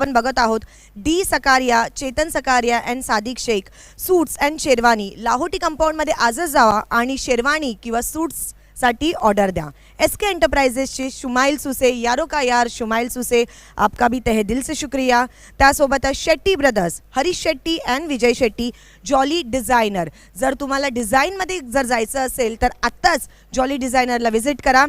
आपण बघत आहोत D Sakaria, Chetan Sakaria and Sadiq Shaikh suits and sherwani Lahoti कंपाऊंडमध्ये आजच जावा आणि शेरवानी किंवा सूट्स साठी ऑर्डर द्या। एसके एंटरप्राइजेसचे शुमाइल सुसे, यारो का यार शुमाइल सुसे, आपका भी तहे दिल से शुक्रिया। त्यासोबतच Shetty brothers, Harish Shetty and Vijay Shetty, jolly designer. जर तुम्हाला डिझाईनमध्ये जर जायचं असेल तर आत्ताच जॉली डिझायनरला व्हिजिट करा।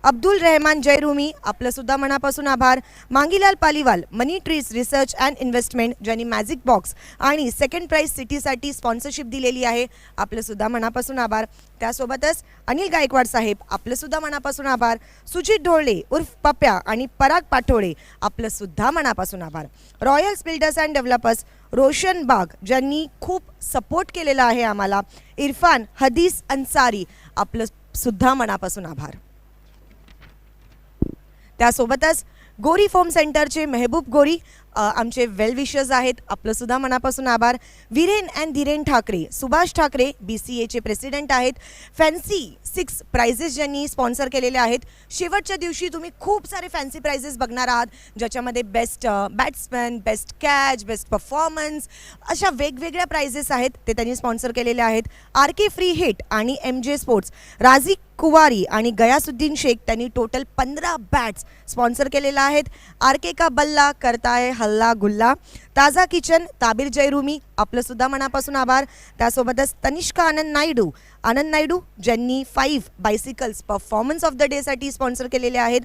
अब्दुल रहमान जयरूमी, आपलं सुद्धा मनापासून आभार। Mangilal Paliwal, money trees research and investment, ज्यांनी मॅजिक बॉक्स आणि सेकंड प्राइज सिटीसाठी स्पॉन्सरशिप दिलेली आहे, आपलं सुद्धा मनापासून आभार। त्यासोबतच अनिल गायकवाड साहेब, आपलं सुद्धा मनापासून आभार। सुजित ढोळे उर्फ पप्या आणि पराग पाठोळे, आपलं सुद्धा मनापासून आभार। रॉयल्स बिल्डर्स अँड डेव्हलपर्स, रोशन बाग, ज्यांनी खूप सपोर्ट केलेला आहे आम्हाला। इरफान हदीस अन्सारी, आपलं सुद्धा मनापासून आभार। त्यासोबतच गोरी फोम सेंटरचे मेहबूब गोरी आमचे वेल विशर्स आहेत, आपलं सुद्धा मनापासून आभार। वीरेन अँड धीरेन ठाकरे, सुभाष ठाकरे BCAचे प्रेसिडेंट आहेत। फॅन्सी 6 प्राइजेस ज्यांनी स्पॉन्सर केलेले आहेत। शेवटच्या दिवशी तुम्ही खूप सारे फॅन्सी प्राइजेस बघणार आहात, ज्याच्यामध्ये best batsman, best catch, best performance अशा वेगवेगळ्या प्राइजेस आहेत, ते त्यांनी स्पॉन्सर केलेले आहेत। RK फ्री हिट आणि MJ स्पोर्ट्स, राजी कुवारी आणि गयासुद्दीन शेख, त्यांनी टोटल 15 बॅट्स स्पॉन्सर केलेला आहेत। RK का बल्ला करताय हल्ला गुल्ला, ताजा किचन, ताबीर जयरूमी, आपलं सुद्धा मनापासून आभार। त्यासोबतच तनिष्का आनंद नायडू ज्यांनी 5 बायसिकल्स परफॉर्मन्स ऑफ द डे साठी स्पॉन्सर केलेले आहेत।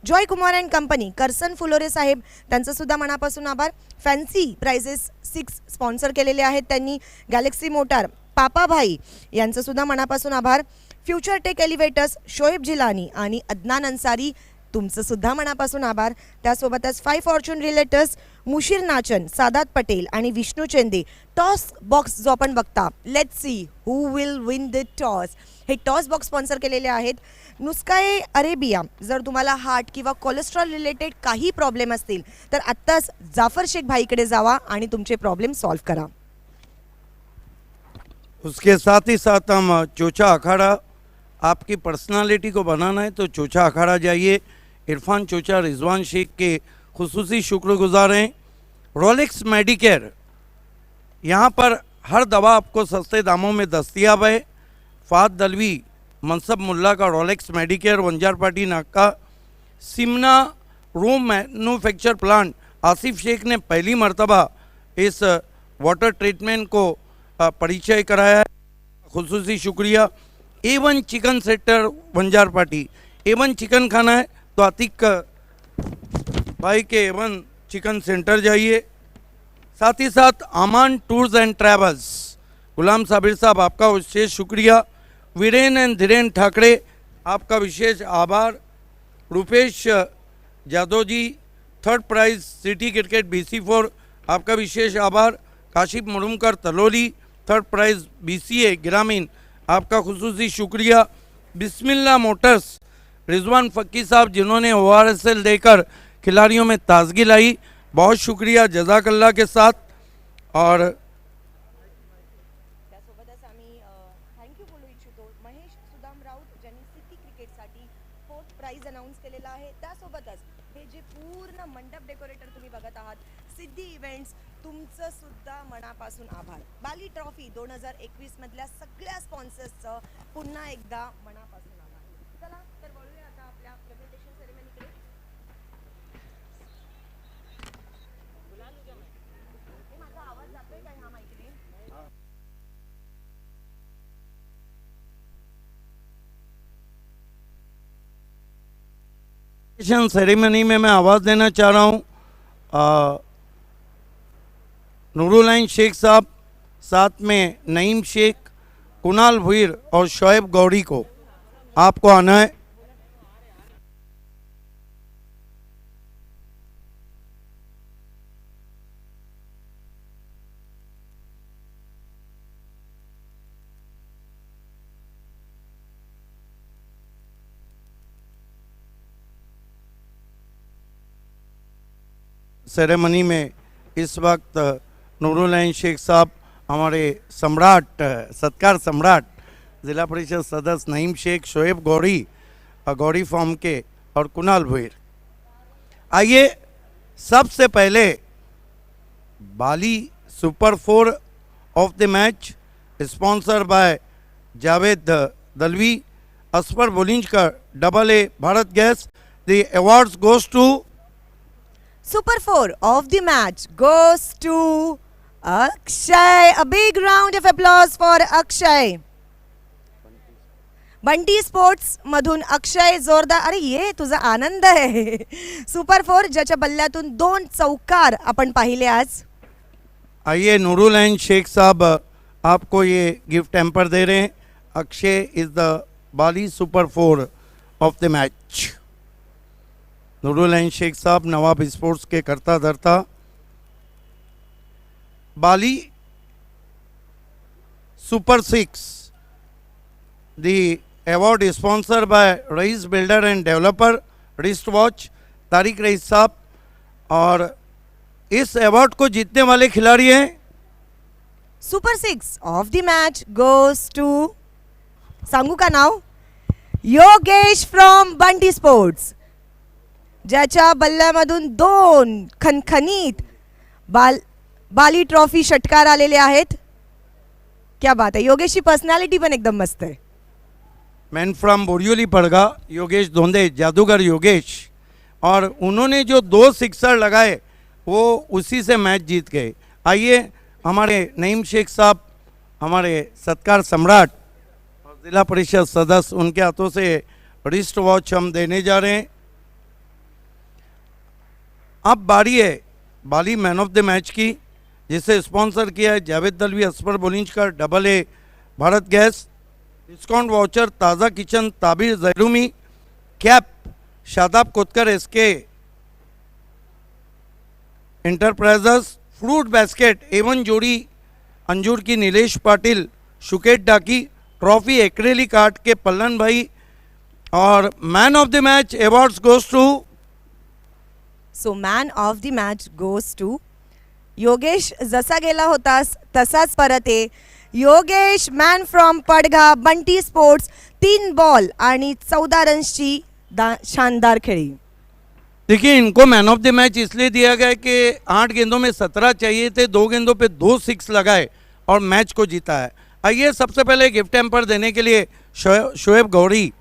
जॉय कुमार अँड कंपनी, करसन फुलोरे साहेब, त्यांचं सुद्धा मनापासून आभार। फॅन्सी प्राइजेस 6 स्पॉन्सर केलेले आहेत त्यांनी। गॅलेक्सी मोटार, पापा भाई यांचं सुद्धा मनापासून आभार। Future tech elevators, Shoaib Jilani आणि अदनान अन्सारी, तुमचं सुद्धा मनापासून आभार। त्यासोबतच 5 फॉर्च्यून रिलेटर्स, मुशीर नाचन, सादात पटेल आणि विष्णू चेंदे। टॉस बॉक्स जो आपण बघता, let's see who will win the toss, हे टॉस बॉक्स स्पॉन्सर केलेले आहेत। नुस्काए अरेबिया, जर तुम्हाला हार्ट किंवा कोलेस्ट्रॉल रिलेटेड काही प्रॉब्लेम असतील तर आत्ताच जाफर शेख भाईकडे जावा आणि तुमचे प्रॉब्लेम सॉल्व करा। उसके साथ ही साथ हम चोचा अखाड़ा, आपकी पर्सनालिटी को बनाना है तो चोचा अखाड़ा जाइए। इरफान चोचा रिजवान शेख के खुसूसी शुक्रगुजार हैं। रोलेक्स मेडिकेयर, यहाँ पर हर दवा आपको सस्ते दामों में दस्तियाब है। फाद दलवी, मनसब मुल्ला का Rolex Medicare, Vanjarpatti Naka. सिमना room manufacture plant, Asif Shaikh ने पहली मर्तबा इस वाटर ट्रीटमेंट को परिचय कराया है, खुसूसी शुक्रिया। A1 chicken centre, Vanjarpatti, A1 chicken खाना है तो आतिक भाई के A1 चिकन सेंटर जाइए। साथ ही साथ आमान tours and travels, Ghulam Sabir साहब, आपका विशेष शुक्रिया। वीरेन एंड धीरेन ठाकरे, आपका विशेष आभार। Rupesh Jadhav ji, 3rd prize city cricket BC4, आपका विशेष आभार। Kashif Murumkar Taloli, 3rd prize BCA Gramin, आपका खुसूसी शुक्रिया। बिस्मिल्लाह मोटर्स, रिजवान फ़क्की साहब, जिन्होंने ORSL देकर खिलाड़ियों में ताजगी लाई, बहुत शुक्रिया, जज़ाकल्लाह के साथ। और त्यासोबतच आम्ही थँक्यू बोलू इच्छितो महेश सुदाम राऊत, ज्यांनी सिटी क्रिकेटसाठी 4th प्राइज अनाउन्स केलेला आहे। त्यासोबतच हे जे पूर्ण मंडप डेकोरेटर तुम्ही बघत आहात, सिद्धी इव्हेंट्स, तुमचं सुद्धा मनापासून आभार। बाली ट्रॉफी 2021 मधल्या सगळ्या स्पॉन्सर्सचं पुन्हा एकदा मनापासून आभार। चला तर बोलूया आता आपल्या प्रेझेंटेशन सेरेमनीकडे। माझा आवाज जातोय का ह्या माईकने? सेरेमनी में मैं आवाज़ देना चाह रहा हूँ नूरुल शेख साहब, साथ में नईम शेख, कुणाल भुईर और शोएब गौरी को, आपको आना है। सेरेमनी में इस वक्त नूरुल शेख साहब, हमारे सम्राट, सत्कार सम्राट, ज़िला परिषद सदस्य नईम शेख, शोएब गौरी, गौरी फॉर्म के और कुणाल भुईर। आइए सबसे पहले बाली super 4 of the match, sponsored by Javed Dalvi, Asfar Bolinjkar, AA Bharat Gas. The awards goes to Super 4 of the match goes to Akshay. A big round of applause for Akshay. Bunty sports मधून अक्षय जोरदार. अरे ये तुझा आनंद आहे. Super 4 ज्याच्या बल्ल्यातून 2 चौकार आपण पाहिले आज. आइए नूरुल एन शेख साहब आपको ये गिफ्ट हैम्पर दे रहे हैं. अक्षय इज द बाली super 4 of the match. Noorul N Shaikh साहब नवाब स्पोर्ट्स के करता धरता. बाली super 6, the award is sponsored by Raees builder and developer, wrist watch, Tariq Raees साहब. और इस अवार्ड को जीतने वाले खिलाड़ी हैं super 6 of the match goes to, सांगू का नाव, योगेश फ्रॉम बंटी स्पोर्ट्स, ज्याच्या बल्ल्यामधून 2 खनखनीत बाली ट्रॉफी षटकार आलेले आहेत. क्या बात है. योगेशची पर्सनॅलिटी पण एकदम मस्त आहे. मैन फ्रॉम बोरियोली पड़गा, योगेश धोंदे, जादूगर योगेश. और उन्होंने जो 2 सिक्सर लगाए वो उसी से मैच जीत गए. आइए हमारे नईम शेख साहब, हमारे सत्कार सम्राट और ज़िला परिषद सदस्य, उनके हाथों से रिस्ट वॉच हम देने जा रहे हैं. अब बारी है बाली मैन ऑफ द मैच की, जिसे स्पॉन्सर किया है Javed Dalvi, Asfar Bolinjkar, AA Bharat gas, discount voucher, Taaza kitchen, Tabir Jairumi, cap Shadab Kotkar SK enterprises, fruit basket एवन जोड़ी अंजूर की नीलेश पाटिल, शुकेट डाकी, ट्रॉफी एक्रेलिक आर्ट के पल्लन भाई. और man of the match awards goes to, so man of the match goes to Yogesh. जसा गेला होतास तसाच परत ये. Yogesh man from Padgha, Bunty sports. 3 ball आणि 14 रन्सची शानदार खेळी. देखिए इनको मैन ऑफ द मैच इसलिए दिया गया कि 8 गेंदों में 17 चाहिए थे, 2 गेंदों पे 2 सिक्स लगाए और मैच को जीता है. आइए सबसे पहले गिफ्ट हैम्पर देने के लिए शोएब गौरी,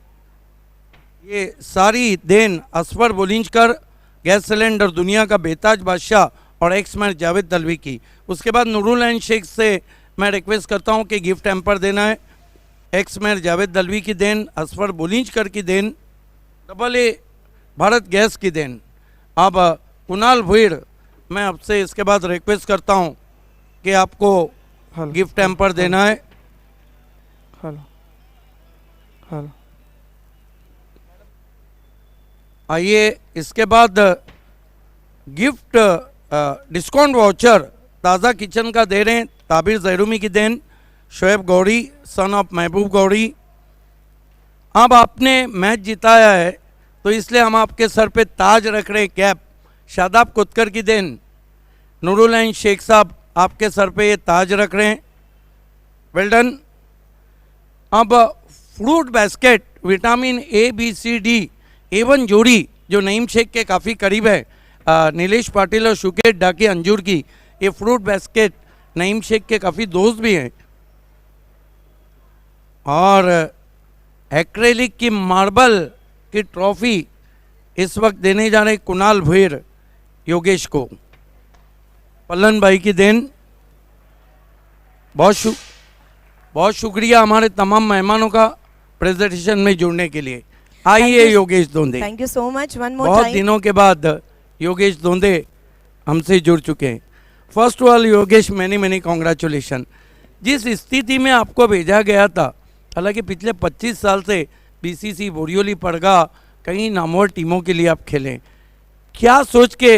ये सारी देन असफर बोलिंजकर, गैस सिलेंडर दुनिया का बेताज बादशाह और एक्समैन जावेद दलवी की. उसके बाद नूरुल एन शेख से मैं रिक्वेस्ट करता हूं कि गिफ्ट हैम्पर देना है. एक्समैन जावेद दलवी की देन, असफर बोलिंजकर की देन, AA भारत गैस की देन. अब कुणाल भुईड़, मैं आपसे इसके बाद रिक्वेस्ट करता हूं कि आपको गिफ्ट हैम्पर देना है. Hello hello. आइए इसके बाद gift discount voucher Taaza kitchen का दे रहे हैं, ताबिर जैरूमी की देन, शोएब गौरी सन ऑफ महबूब गौरी. अब आपने मैच जिताया है तो इसलिए हम आपके सर पे ताज रख रहे हैं, कैप शादाब कोतकर की देन. नूरुल एन शेख साहब आपके सर पे ये ताज रख रहे हैं, वेल डन. अब fruit basket vitamin A, B, C, D एवन जोड़ी जो नईम शेख के काफ़ी करीब है, नीलेश पाटिल और शुकेट डाकी अंजूर की, ये फ्रूट बास्केट नईम शेख के काफ़ी दोस्त भी हैं. और एक्रेलिक की मार्बल की ट्रॉफी इस वक्त देने जा रहे कुणाल भुईड़ योगेश को. पल्लन भाई की देन. बहुत शुक्रिया हमारे तमाम मेहमानों का प्रेजेंटेशन में जुड़ने के लिए. आइए Yogesh Dhonde. Thank you so much. One more बहुत टाइम. दिनों के बाद योगेश धोंदे हमसे जुड़ चुके हैं. First of all Yogesh many congratulation. जिस स्थिति में आपको भेजा गया था, हालांकि पिछले 25 साल से BCC बोरियोली पड़गा कई नामवर टीमों के लिए आप खेलें, क्या सोच के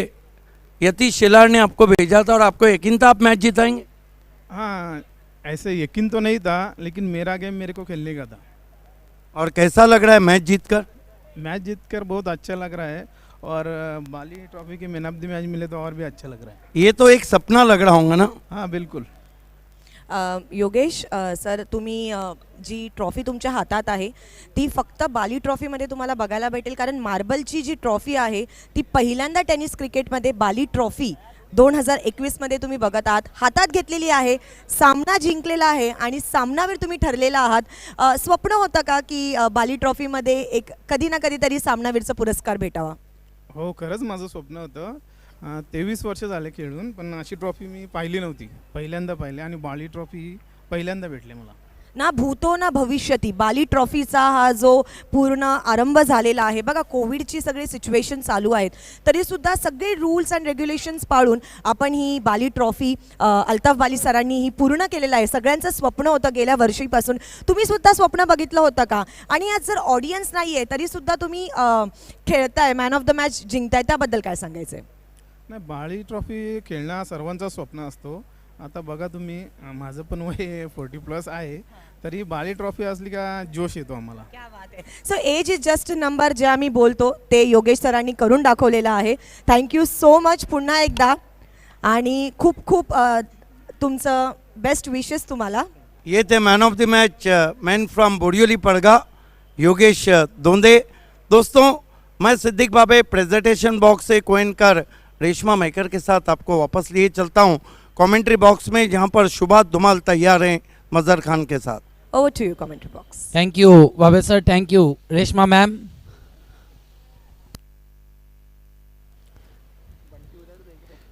यतीश शिलार ने आपको भेजा था और आपको यकीन था आप मैच जिताएंगे? हाँ, ऐसे यकीन तो नहीं था, लेकिन मेरा गेम मेरे को खेलने का था. और कैसा लग रहा है मैच जीतकर? मैच जीतकर बहुत अच्छा लग रहा है. और बाली ट्रॉफी के मैन ऑफ द मैच मिले तो और भी अच्छा लग रहा है. ये तो एक सपना लग रहा होगा ना? हाँ बिल्कुल. योगेश सर, तुम्ही जी ट्रॉफी तुमच्या हातात आहे ती फक्त बाली ट्रॉफीमध्ये तुम्हाला बघायला भेटेल, कारण मार्बलची जी ट्रॉफी आहे ती पहिल्यांदा टेनिस क्रिकेटमध्ये बाली ट्रॉफी 2021मध्ये तुम्ही बघत आहात, हातात घेतलेली आहे, सामना जिंकलेला आहे आणि सामनावीर तुम्ही ठरलेला आहात. स्वप्न होतं का की बाली ट्रॉफीमध्ये एक कधी ना कधीतरी सामनावीरचा पुरस्कार भेटावा? हो, खरंच माझं स्वप्न होतं. 23 वर्ष झाले खेळून, पण अशी ट्रॉफी मी पाहिली नव्हती. पहिल्यांदा पाहिली आणि बाली ट्रॉफी पहिल्यांदा भेटली मला. ना भूतो ना भविष्यती बाली ट्रॉफीचा हा जो पूर्ण आरंभ झालेला आहे बघा, कोविडची सगळी सिच्युएशन चालू आहेत तरीसुद्धा सगळे रूल्स अँड रेग्युलेशन्स पाळून आपण ही बाली ट्रॉफी अल्ताफ बाली सरांनी ही पूर्ण केलेलं आहे. सगळ्यांचं स्वप्न होतं गेल्या वर्षीपासून. तुम्ही सुद्धा स्वप्न बघितलं होतं का? आणि आज जर ऑडियन्स नाही आहे तरीसुद्धा तुम्ही खेळताय, मॅन ऑफ द मॅच जिंकताय, त्याबद्दल काय सांगायचं आहे? नाही, बाली ट्रॉफी खेळणं हा सर्वांचा स्वप्न असतो. आता बघा तुम्ही, माझं पण वय 40+ आहे, तरी बाली ट्रॉफी असली का जोश येतो आम्हाला. क्या बात आहे. So age is just number जे आम्ही बोलतो ते योगेश सरांनी करून दाखवलेलं आहे. थँक्यू सो मच पुन्हा एकदा आणि खूप खूप तुमचं बेस्ट विशेस तुम्हाला. ये थे man of the match, man from Borivali Padgha, Yogesh Donde. दोस्तों, मैं सिद्दीक बाबे प्रेजेंटेशन बॉक्स से कोइन कर रेशमा मेकर के साथ आपको वापस लिए चलता हूँ कमेंट्री बॉक्स में, जहाँ पर शुभात धुमाल तैयार हैं मजहर खान के साथ. Over to you commentary box. Thank you Babe sir, thank you Reshma ma'am.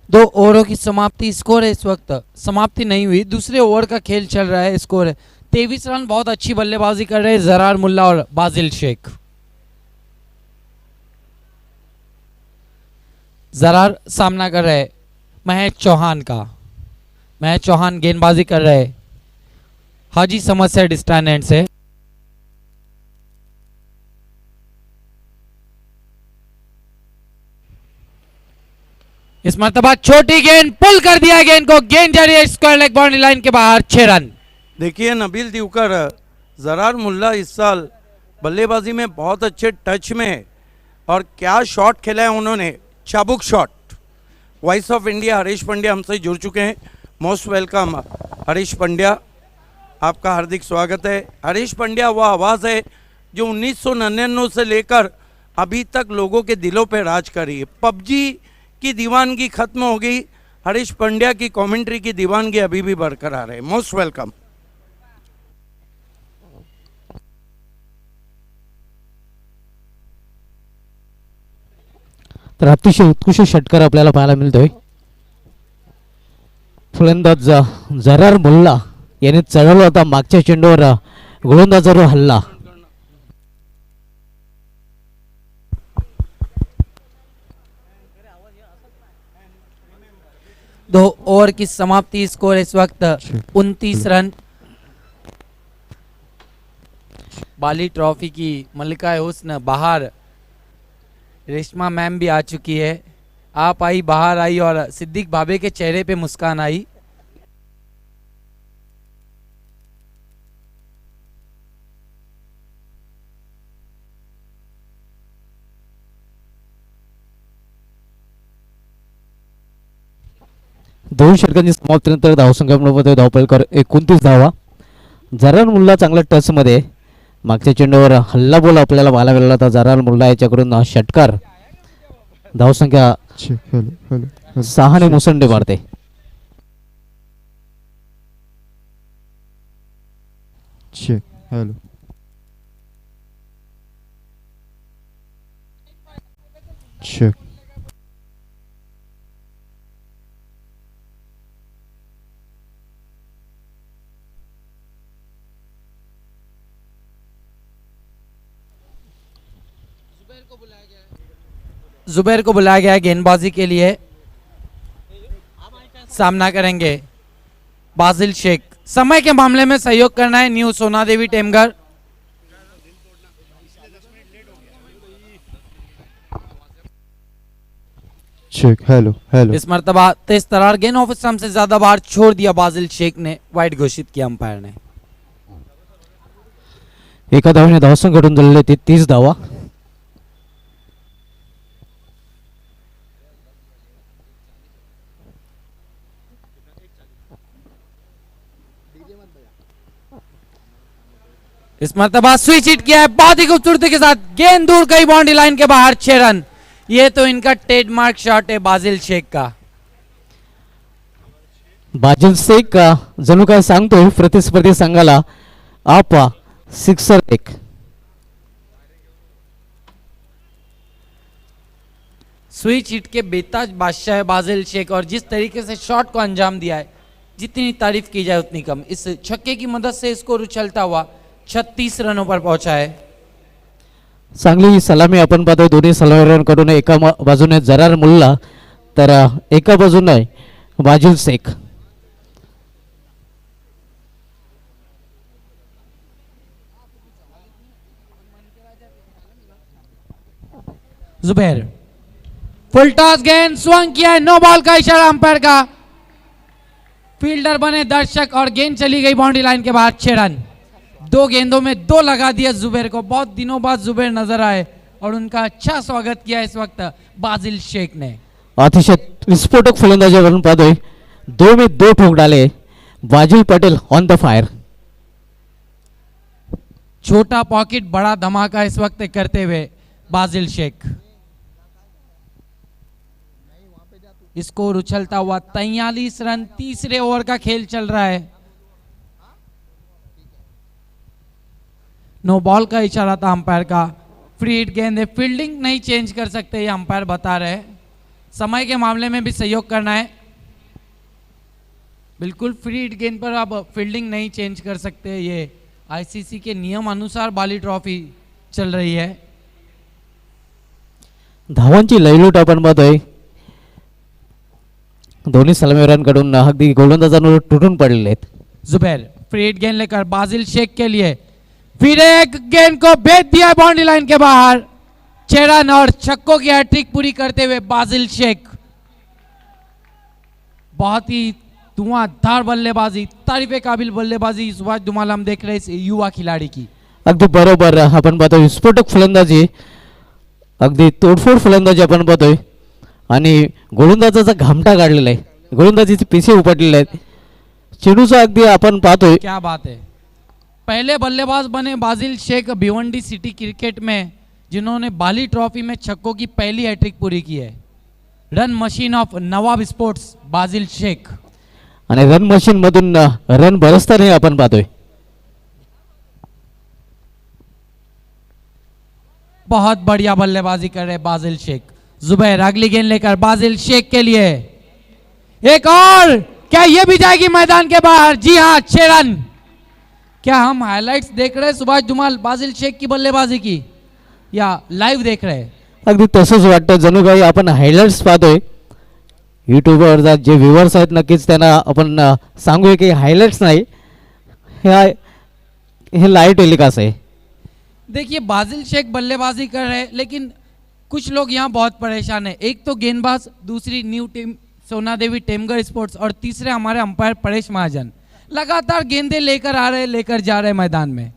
दो ओवरों की समाप्ति, स्कोर है इस वक्त समाप्ति नहीं हुई, दूसरे ओवर का खेल चल रहा है. स्कोर है 23 रन. बहुत अच्छी बल्लेबाजी कर रहे हैं जरार मुल्ला और बाजिल शेख. जरार सामना कर रहे महेश चौहान का. महेश चौहान गेंदबाजी कर रहे हाजी समद से डिस्टेंस एंड से. इस मर्तबा छोटी गेंद पुल कर दिया गेंद को, गेंद जा रही है स्क्वायर लेग बाउंड्री लाइन के बाहर. 6 रन. देखिए नबील दिवकर, जरार मुल्ला इस साल बल्लेबाजी में बहुत अच्छे टच में है और क्या शॉट खेला है उन्होंने, चाबुक shot. Voice of India Harish Pandya हमसे जुड़ चुके हैं. मोस्ट वेलकम हरीश पंड्या, आपका हार्दिक स्वागत है. हरीश पंड्या वो आवाज़ है जो 1999 से लेकर अभी तक लोगों के दिलों पे राज कर रही है. पबजी की दीवानगी खत्म हो गई, हरीश पंड्या की कमेंट्री की दीवानगी अभी भी बरकरार है. Most welcome. तर अतिशय उत्कृष्ट षटकार आपल्याला पाहायला मिळतोय. फलंदाज जरार मुल्ला याने चढवला होता मागच्या चेंडूवर गोलंदाजावर हल्ला. दो ओवर की समाप्ति, स्कोर इस वक्त 29 रन. बाली ट्रॉफी की मल्लिका हुस्न बाहर, रेशमा मैम भी आ चुकी है. आप आई, बाहर आई और सिद्दीक बाबे के चेहरे पे मुस्कान आई. दोन षटकांची समाप्तीनंतर धावसंख्येमध्ये धावपलकर 29 धावा. जरार मुल्ला चांगल्या टच मध्ये, मागच्या चेंडूवर हल्ला बोल आपल्याला पाहायला मिळाला होता. जरार मुल्ला याच्याकडून षटकार. धावसंख्या 6 ने मुसंडी मारते. जुबैर को बुलाया गया है गेंदबाजी के लिए. सामना करेंगे बाजिल शेख. समय के मामले में सहयोग करना है न्यू सोना देवी टेमगर. Hello hello. इस मर्तबा तेज तरार गेंद ऑफ स्टंप से ज्यादा बाहर छोड़ दिया बाजिल शेख ने, वाइड घोषित किया अंपायर ने. एका धावेने धावसंख्या झालेले ते 30 धावा. इस मर्तबा स्विच हिट किया है बहुत ही खूबसूरती के साथ, गेंद दूर गई बाउंड्री लाइन के बाहर. 6 रन. ये तो इनका ट्रेडमार्क शॉट है बाजिल शेख का. बाजिल शेख जणू काय सांगतोय प्रतिस्पर्धी संघाला आप सिक्सर एक. स्विच हिट के बेताज बादशाह है बाजिल शेख और जिस तरीके से शॉट को अंजाम दिया है जितनी तारीफ की जाए उतनी कम. इस छक्के की मदद से स्कोर उछलता हुआ 36 रनों पर पहुंचा है. चांगली सलामी आपण पाहतोय दोन्ही सलामीवीरांकडून. एका बाजूने जरार मुल्ला तर एका बाजूने बाजिल शेख. जुबैर फुल टॉस गेंद स्वंग किया है. नो बॉल का इशारा अंपायर का. फील्डर बने दर्शक और गेंद चली गई बाउंड्री लाइन के बाहर. 6 रन. 2 गेंदों में 2 लगा दिया जुबैर को. बहुत दिनों बाद जुबैर नजर आए और उनका अच्छा स्वागत किया इस वक्त बाजिल शेख ने. अतिशय विस्फोटक फलंदाजी आपण पाहतोय. 2 में 2 ठोक डाले बाजिल पटेल ऑन द फायर. छोटा पॉकेट बड़ा धमाका इस वक्त करते हुए बाजिल शेख. स्कोर उछलता हुआ 43 रन. तीसरे ओवर का खेल चल रहा है. नो बॉल का इशारा था अंपायर का. फ्री हिट गेंद है. फील्डिंग नहीं चेंज कर सकते ये अंपायर बता रहे हैं. समय के मामले में भी सहयोग करना है. बिल्कुल फ्री हिट गेंद पर आप फील्डिंग नहीं चेंज कर सकते. ये आईसीसी के नियम अनुसार बाली ट्रॉफी चल रही है. धावांची लयलूट आपण पाहतोय. दोन्ही सलामीवीरांकडून अगदी गोलंदाजांवर तुटून पडलेले आहेत. जुबैर फ्री हिट गेंद लेकर बाजिल शेख के लिए फिर एक गेंद को भेज दिया बाउंड्री लाइन के बाहर. 6 रन और छक्कों की हैट्रिक पूरी करते हुए बाजिल शेख. बहुत ही धुआंधार बल्लेबाजी, तारीफे काबिल बल्लेबाजी सुभाष धुमाल हम देख रहे हैं इस युवा खिलाड़ी की. अगदी बरोबर आपण पाहतोय. विस्फोटक फलंदाजी, अगदी तोडफोड फलंदाजी आपण पाहतोय आणि गोलंदाजाचा घामटा काढलेला आहे. गोलंदाजीचे पिसे उपटलेले आहेत. चेंडूचा अगदी आपण पाहतोय. क्या बात है. पहले बल्लेबाज बने बाजिल शेख भिवंडी सिटी क्रिकेट में जिन्होंने बाली ट्रॉफी में छक्कों की पहली हैट्रिक पूरी की है. Run machine of Nawab sports Bajil Shaikh. आणि रन मशीन मधून रन बरसताना आपण पाहतोय. बहुत बढ़िया बल्लेबाजी कर रहे बाजिल शेख. जुबैर अगली गेंद लेकर बाजिल शेख के लिए एक और. क्या ये भी जाएगी मैदान के बाहर? जी हाँ, 6 रन. क्या हम हाइलाइट्स देख रहे हैं सुभाष धुमाल बाजिल शेख की बल्लेबाजी की या लाइव देख रहे हैं? अगदी तसंच वाटतं. जणू काही आपण हायलाइट्स पाहतोय. यूट्यूबवर जे व्ह्युअर्स आहेत नक्कीच त्यांना आपण सांगूया की हायलाइट्स नाही, हे लाईव्ह टेलिकास्ट आहे. देखिए बाजिल शेख बल्लेबाजी कर रहे हैं लेकिन कुछ लोग यहाँ बहुत परेशान है. एक तो गेंदबाज, दूसरी न्यू टीम सोना देवी टेमगर स्पोर्ट्स और तीसरे हमारे अंपायर परेश महाजन लगातार गेंदे लेकर आ रहे लेकर जा रहे मैदान में.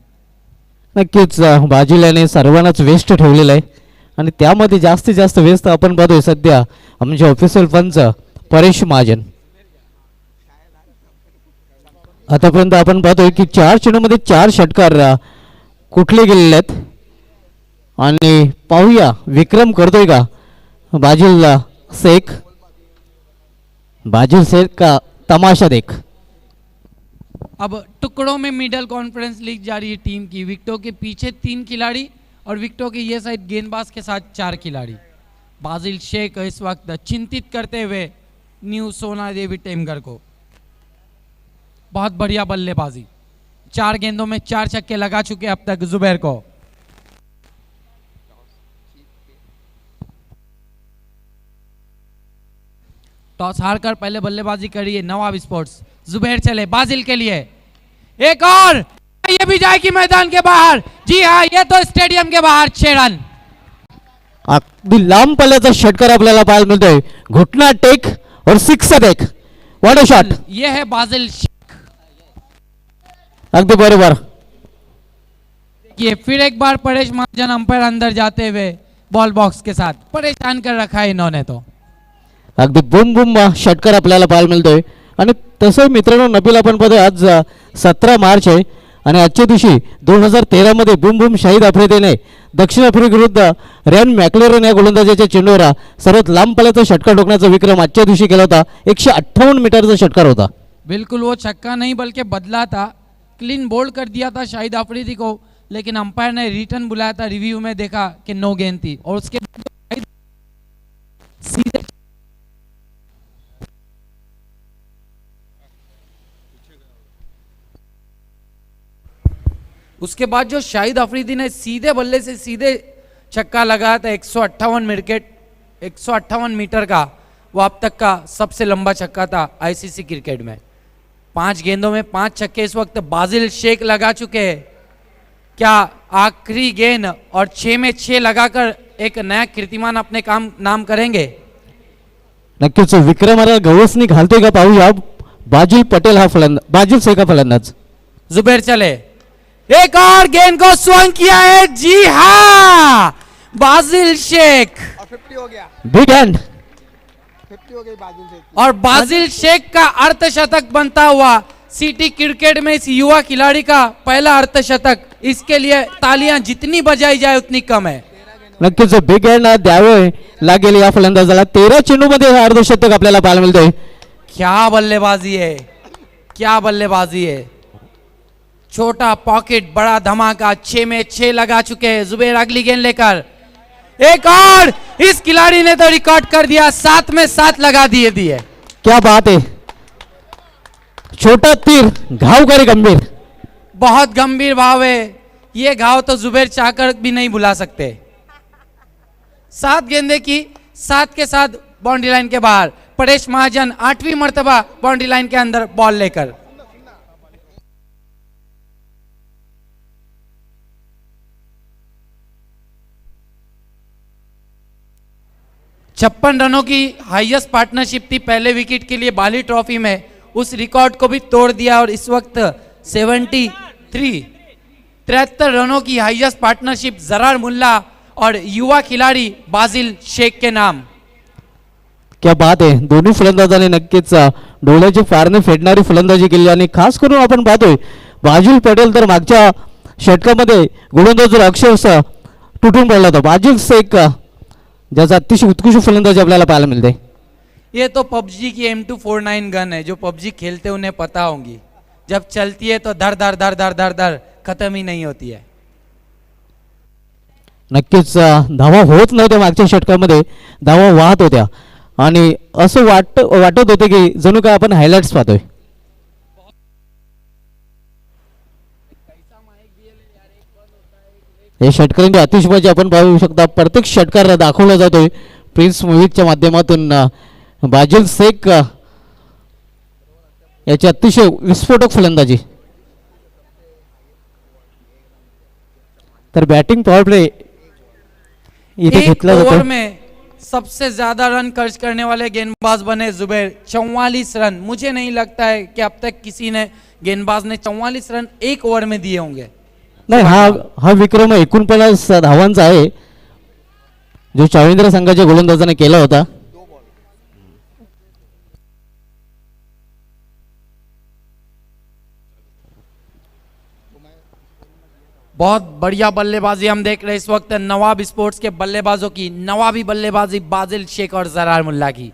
नक्कीच बाजिल याने सर्वांनाच व्यस्त ठेवलेलं आहे आणि त्यामध्ये जास्तीत जास्त व्यस्त आपण पाहतोय सध्या आमचे ऑफिशियल पंच परेश महाजन. आतापर्यंत आपण पाहतोय की 4 चेंडूमध्ये 4 षटकार कुठले गेलेले आहेत आणि पाहूया विक्रम करतोय का बाजिल शेख. बाजिल शेख का तमाशा देख. अब टुकड़ों में मिडल कॉन्फ्रेंस लीग जारी है टीम की. विकेटों के पीछे 3 खिलाड़ी और विकेटों के ये साइड गेंदबाज के साथ 4 खिलाड़ी. बाजिल शेख इस वक्त चिंतित करते हुए न्यू सोना देवी टेमगर को. बहुत बढ़िया बल्लेबाजी. 4 गेंदों में 4 छक्के लगा चुके अब तक जुबैर को. टॉस हारकर पहले बल्लेबाजी करी है नवाब स्पोर्ट्स. जुबैर चले बाजिल के लिए एक और. ये भी जाएगी मैदान के बाहर. जी हाँ, ये तो स्टेडियम के बाहर. 6 रन. अगदी लांब पल्ल्याचा षटकार आपल्याला पाहायला मिळतोय. घुटना टेक और सिक्सर एक. What a shot. ये है बाजिल शेख. अगदी बरोबर. ये फिर एक बार परेश महाजन अंपायर अंदर जाते हुए बॉल बॉक्स के साथ परेशान कर रखा है इन्होंने. तो अगदी बुम बुम षटकार आपल्याला पाहायला मिळतोय. आणि तसं मित्रांनो नबील आपण पाहतोय आज 17 मार्च आहे आणि आजच्या दिवशी 2013 मध्ये बुम बुम शाहिद आफ्रिदीने दक्षिण आफ्रिकेविरुद्ध रॅन मॅक्लेरन या गोलंदाजाच्या चेंडूवर सर्वात लांब पल्ल्याचा षटकार ठोकण्याचा विक्रम आजच्या दिवशी केला होता. 158 मीटरचा षटकार होता. बिल्कुल वो छक्का नहीं बल्कि बदला था, क्लीन बोल्ड कर दिया था शाहिद अफरीदी को, लेकिन अंपायर ने रिटर्न बुलाया था, रिव्यू में देखा कि नो गेंद थी और उसके बाद सीधे उसके बाद जो शाहिद अफरीदी ने सीधे बल्ले से सीधे छक्का लगाया था 158 मीटर का, वो अब तक का सबसे लंबा छक्का था आईसीसी क्रिकेट में। 5 गेंदों में 5 छक्के इस वक्त बाजिल शेख लगा चुके हैं। क्या आखिरी गेंद और 6 में 6 लगाकर एक नया कीर्तिमान अपने नाम करेंगे? नक्कीच विक्रमाला गवसणी घालतोय का पाहूया. बाजिल पटेल हा फलंदाज, बाजिल शेख हा फलंदाज. जुबेर चले, एक और गेंद को स्वंग किया है. जी हाँ, बाजिल शेख. Big hand. और बाजिल शेख का अर्धशतक बनता हुआ सिटी क्रिकेट में इस युवा खिलाड़ी का पहला अर्धशतक. इसके लिए तालियां जितनी बजाई जाए उतनी कम है. नक्कीच बिग हँड द्यावे लागेल या फलंदाजाला. 13 चेंडूमध्ये हे अर्धशतक आपल्याला पाहायला मिळतंय. क्या बल्लेबाजी है, क्या बल्लेबाजी है. छोटा पॉकेट बड़ा धमाका. 6 में 6 लगा चुके हैं जुबेर. अगली गेंद लेकर एक और. इस खिलाड़ी ने तो रिकॉर्ड कर दिया, 7 में 7 लगा दिए. क्या बात है. छोटा तीर घाव करे गंभीर. बहुत गंभीर भाव है. ये घाव तो जुबेर चाहकर भी नहीं भुला सकते. 7 गेंदे की, 7 के साथ बाउंड्री लाइन के बाहर. परेश महाजन 8वीं मर्तबा बाउंड्री लाइन के अंदर बॉल लेकर. छप्पन रनों की हाईएस्ट पार्टनरशिप थी पहले विकेट के लिए बाली ट्रॉफी में. उस रिकॉर्ड को भी तोड़ दिया और इस वक्त 73 रनों की हाईएस्ट पार्टनरशिप जरार मुल्ला और युवा खिलाड़ी बाजिल शेख के नाम. क्या बात आहे. दोन्ही फलंदाजांनी नक्कीच डोळ्याची फारने फेडणारी फलंदाजी केली आणि खास करून आपण पाहतोय बाजिल पटेल तर मागच्या षटकामध्ये गोलंदाज अक्षरशः तुटून पडला होता. बाजिल शेख ज्याचा अतिशय उत्कृष्ट फलंदाजी आपल्याला पाहायला मिळते. ये तो पबजी की M249 गन है. जो पबजी खेलते उन्हें पता होंगी. जब चलती है तो धर धर धर धर धर धर खत्म ही नहीं होती है. नक्कीच धावा होत नव्हत्या मागच्या षटकामध्ये, धावा वाहत होत्या आणि असं वाटत होते की जणू काय आपण हायलाइट्स पाहतोय. हे षटकारांची अतिशबाजी आपण पाहू शकता. प्रत्येक षटकार दाखवला जातोय प्रिन्स मूव्हीच्या माध्यमातून. बाजिल शेख याची अतिशय विस्फोटक फलंदाजी. तर बॅटिंग पॉवर प्ले इथे एक घेतला ओवर जातो. में सबसे ज्यादा रन खर्च करने वाले गेंदबाज बने जुबेर. 44 रन. मुझे नहीं लगता है कि अब तक किसी ने गेंदबाज ने 44 रन एक ओवर में दिए होंगे. नाही, हा विक्रम 49 धावांचा आहे जो चाविंद्र संघाच्या गोलंदाजाने केला होता. बहुत बढ़िया बल्लेबाजी हम देख रहे हैं इस वक्त नवाब स्पोर्ट्स के बल्लेबाजों की. नवाबी बल्लेबाजी बाजिल शेख और जरार मुल्ला की.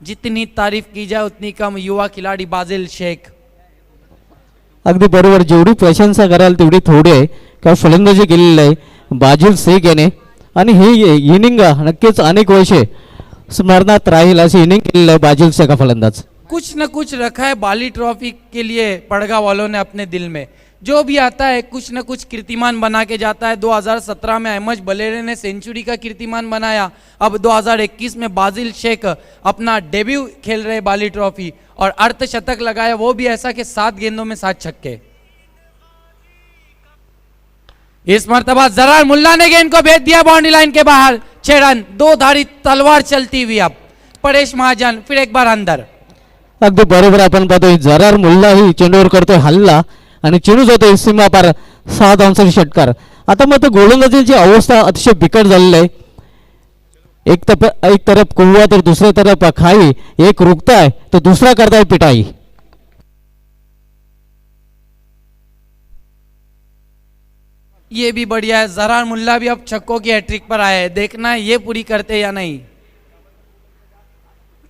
जितनी तारीफ की जाए उतनी कम. युवा खिलाड़ी बाजिल शेख. अगदी बरोबर. जेवढी प्रशंसा कराल तेवढी थोडी आहे. काय फलंदाजी केलेली आहे बाजिल शेख याने आणि ही इनिंग नक्कीच अनेक वर्षे स्मरणात राहील अशी इनिंग केलेली आहे बाजिल शेख हा फलंदाज. कुछ न कुछ रखा है बाली ट्रॉफी के लिए पड़गा वालों ने अपने दिल में. जो भी आता है कुछ न कुछ कीर्तिमान बना के जाता है. 2017 में अहमद बलेरे ने सेंचुरी का कीर्तिमान बनाया. अब 2021 में बाजिल शेख अपना डेब्यू खेल रहे बाली ट्रॉफी और अर्धशतक लगाया, वो भी ऐसा कि 7 गेंदों में 7 छक्के. इस मर्तबा जरार मुल्ला ने गेंद को भेज दिया बाउंड्री लाइन के बाहर. 6 रन. 2 धारी तलवार चलती हुई. अब परेश महाजन फिर एक बार अंदर. अगदी बरोबर. आपण पाहतोय जरार मुल्ला ही चेंडूवर करतोय हल्ला आणि चेंडू जातोय सीमा पार 6 धावांचा षटकार. आता मात्र गोलंदाजीची अवस्था अतिशय बिकट झालेली आहे. एक तरफ कुवा तर दुसऱ्या तरफ खाई. एक रुकताय तर दुसरा करताय पिटाई. ये भी बढ़िया है. जरार मुल्ला भी अब छक्कों की हैट्रिक पर आए हैं. देखना है ये पूरी करते या नहीं.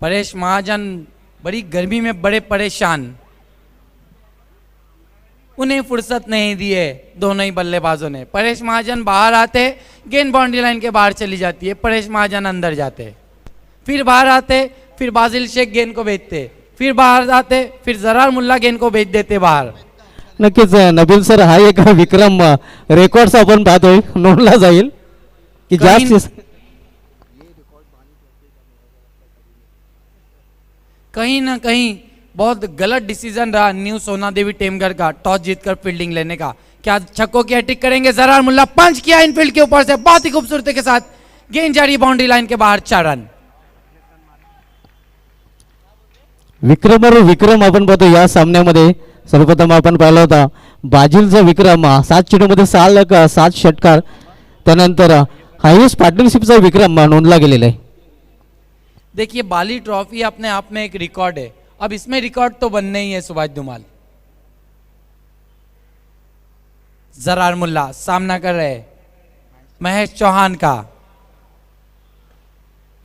परेश महाजन बड़ी गर्मी में बड़े परेशान. उन्हें फुर्सत नहीं दी है दोनों ही बल्लेबाजों ने। परेश महाजन बाहर आते, गेंद बाउंड्री लाइन के बाहर चली जाती है, परेश महाजन अंदर जाते, फिर बाहर आते, फिर बाजिल शेख गेंद को भेजते, फिर बाहर आते, फिर जरार मुल्ला गेंद को भेज देते बाहर। नक्कीच नबील सर, हा एक विक्रम रेकॉर्ड आपण पाहतोय, नोंदला जाईल की जास्त कहीं ना कहीं बहुत गलत डिसीजन रहा न्यू सोना देवी टेमगढ़ का टॉस जीतकर फील्डिंग लेने का। क्या छक्कों की हैट्रिक करेंगे? जरार मुल्ला पंच किया इनफील्ड के ऊपर से, बहुत ही खूबसूरती के साथ गेंद जा रही बाउंड्री लाइन के बाहर, 4 रन। विक्रम और विक्रम आपण पाहतो या सामन्यामध्ये। सर्वप्रथम आपण पाहिला होता बाजिलचा विक्रम 7 चेंडूमध्ये 7 षटकार, त्यानंतर हायेस्ट पार्टनरशिपचा विक्रम नोंदला गेलेला आहे। देखिए बाली ट्रॉफी अपने आप में एक रिकॉर्ड है, अब इसमें रिकॉर्ड तो बनने ही है सुभाष धुमाल। जरार मुल्ला सामना कर रहे महेश चौहान का,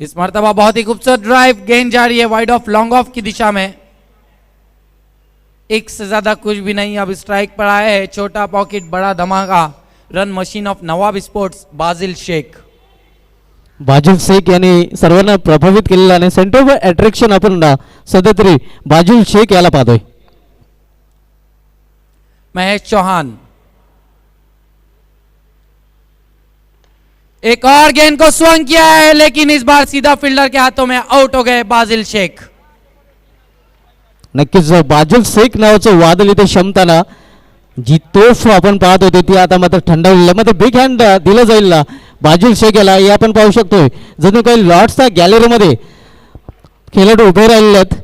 इस मर्तबा बहुत ही खूबसूरत ड्राइव, गेंद जा रही है वाइड ऑफ लॉन्ग ऑफ की दिशा में, एक से ज्यादा कुछ भी नहीं। अब स्ट्राइक पर आए हैं छोटा पॉकेट बड़ा धमाका, run machine of Nawab sports Bajil Shaikh. Bajil Shaikh यांनी सर्वांना प्रभावित केलेला आणि सेंटर ऑफ अट्रॅक्शन आपण सध्या तरी बाजिल शेख याला पाहतोय। महेश चौहान एक और गेंद को स्वंग किया है, लेकिन इस बार सीधा फील्डर के हाथों में आउट हो गए बाजिल शेख। नक्कीच बाजिल शेख नावाचं वादळ इथे क्षमताना जी तोफ आपण पाहत होती ती आता मात्र थंडावलेली, मात्र बिग हँड दिलं जाईल बाजिल शेख याला, हे आपण पाहू शकतोय। जणू काही लॉर्ड्सच्या गॅलरीमध्ये खेळाडू उभे राहिलेले आहेत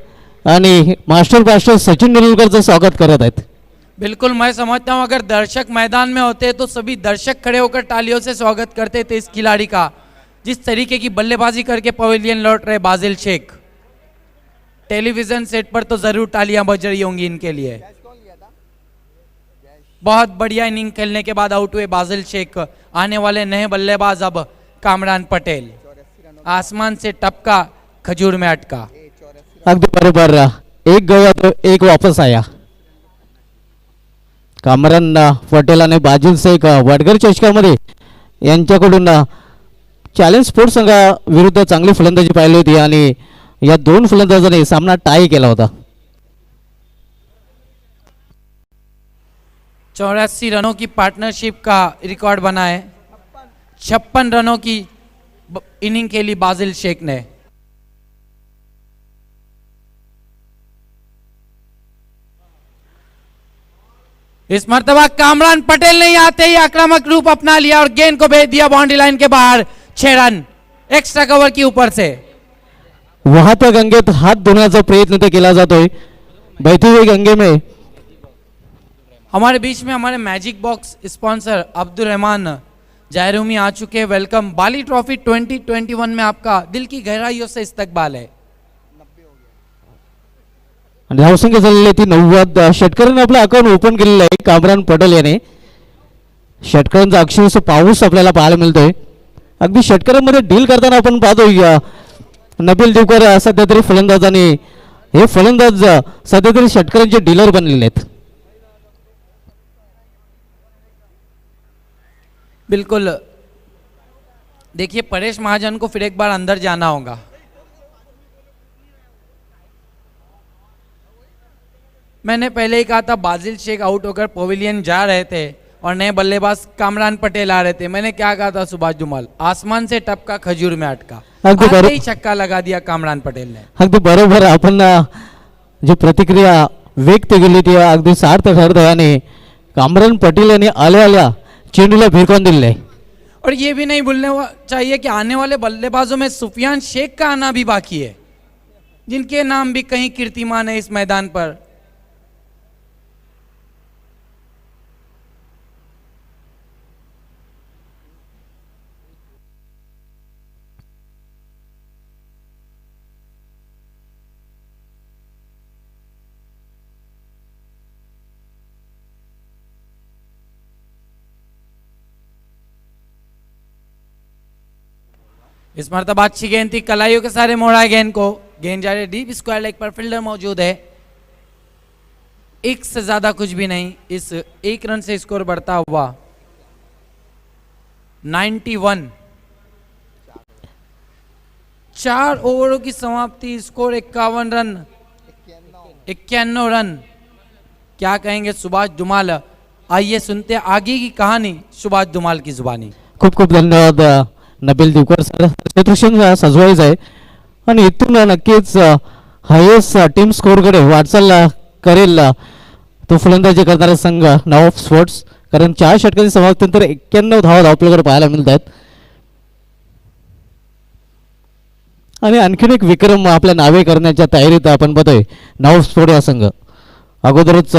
आणि मास्टर सचिन तेंडुलकरचं स्वागत करत आहेत। बिल्कुल, मैं समझता हूं अगर दर्शक मैदान में होते तो सभी दर्शक खड़े होकर तालियों से स्वागत करते थे इस खिलाड़ी का, जिस तरीके की बल्लेबाजी करके पवेलियन लौट रहे बाजिल शेख। टेलीविजन सेट पर तो जरूर तालियां बज रही होंगी इनके लिए। बहुत बढ़िया इनिंग खेलने के बाद आउट हुए बाजिल शेख। आने वाले नए बल्लेबाज अब कामरान पटेल, आसमान से टपका खजूर में अटका। अगदी बरोबर, एक गया तो एक वापस आया। कामरान पटेल आणि बाजिल शेख वडगर चषकामध्ये यांच्याकडून चॅलेंज स्पोर्ट्स संघाविरुद्ध चांगली फलंदाजी पाहिली होती आणि या दोन फलंदाजांनी सामना टाय केला होता। 84 रनों की पार्टनरशिप का रिकॉर्ड बना है, 56 रनों की इनिंग खेली बाजिल शेख ने। इस मर्तबा कामरान पटेल नहीं आते ही आक्रामक रूप अपना लिया और गेंद को भेज दिया बाउंड्री लाइन के बाहर, 6 रन एक्स्ट्रा कवर के ऊपर से। वाहत्या गंगेत हात धुण्याचा प्रयत्न ते केला जातोय। बहती हुई गंगे में हमारे बीच में हमारे magic box sponsor Abdul Rahman Jairumi आ चुके हैं। वेलकम। बाली ट्रॉफी 2021 में आपका दिल की गहराइयों से इस्तकबाल है। धावसंख्या झालेली ती 90। षटकरांनी आपलं अकाउंट ओपन केलेलं आहे कामरान पटेल याने। षटकरांचा अक्षरशः पाऊस आपल्याला पाहायला मिळतोय। अगदी षटकरांमध्ये डील करताना आपण पाहतोय नबील देवकर सध्या तरी फलंदाज आणि हे फलंदाज सध्या तरी षटकरांचे डीलर बनलेले आहेत। बिल्कुल, देखिए परेश महाजन को फिर एक बार अंदर जाना होगा। मैंने पहले ही कहा था बाजिल शेख आउट होकर पवेलियन जा रहे थे और नए बल्लेबाज कामरान पटेल आ रहे थे। मैंने क्या कहा था सुभाष जुमाल, आसमान से टपका खजूर में अटका, आते ही छक्का लगा दिया कामरान पटेल ने। अगदी बरोबर, आपण जी प्रतिक्रिया व्यक्त केली ती अगदी सार्थ ठरत आहे आणि कामरान पटेल यांनी आल्या चेंडूला भिरकावून दिले। और ये भी नहीं भूलने चाहिए कि आने वाले बल्लेबाजों में सुफियान शेख का आना भी बाकी है, जिनके नाम भी कहीं कीर्तिमान है इस मैदान पर। इस मरतबा अच्छी गेंद थी, कलाइयों के सारे मोड़ा है गेंद को, गेंद जा रही डीप स्क्वायर लेग पर, फील्डर मौजूद है। एक से ज़्यादा कुछ भी नहीं, इस एक रन से स्कोर बढ़ता हुआ 91। 4 ओवरों की समाप्ति, स्कोर 51 रन, 91 रन। क्या कहेंगे सुभाष धुमाल? आइए सुनते हैं आगे की कहानी सुभाष धुमाल की जुबानी। खूप खूप धन्यवाद नबील दिवकर सर. क्षेत्ररक्षण सजवायचं आहे आणि इथून नक्कीच हायेस्ट टीम स्कोअरकडे वाटचाल करेल तो फलंदाजी करणारा संघ नाव ऑफ स्पोर्ट्स. कारण 4 षटकांची समाप्तीनंतर 91 धावा आपल्याकडे पाहायला मिळत आहेत आणि आणखीन एक विक्रम आपल्या नावे करण्याच्या तयारीत आपण बघतोय नाव ऑफ स्पोर्ट या संघ. अगोदरच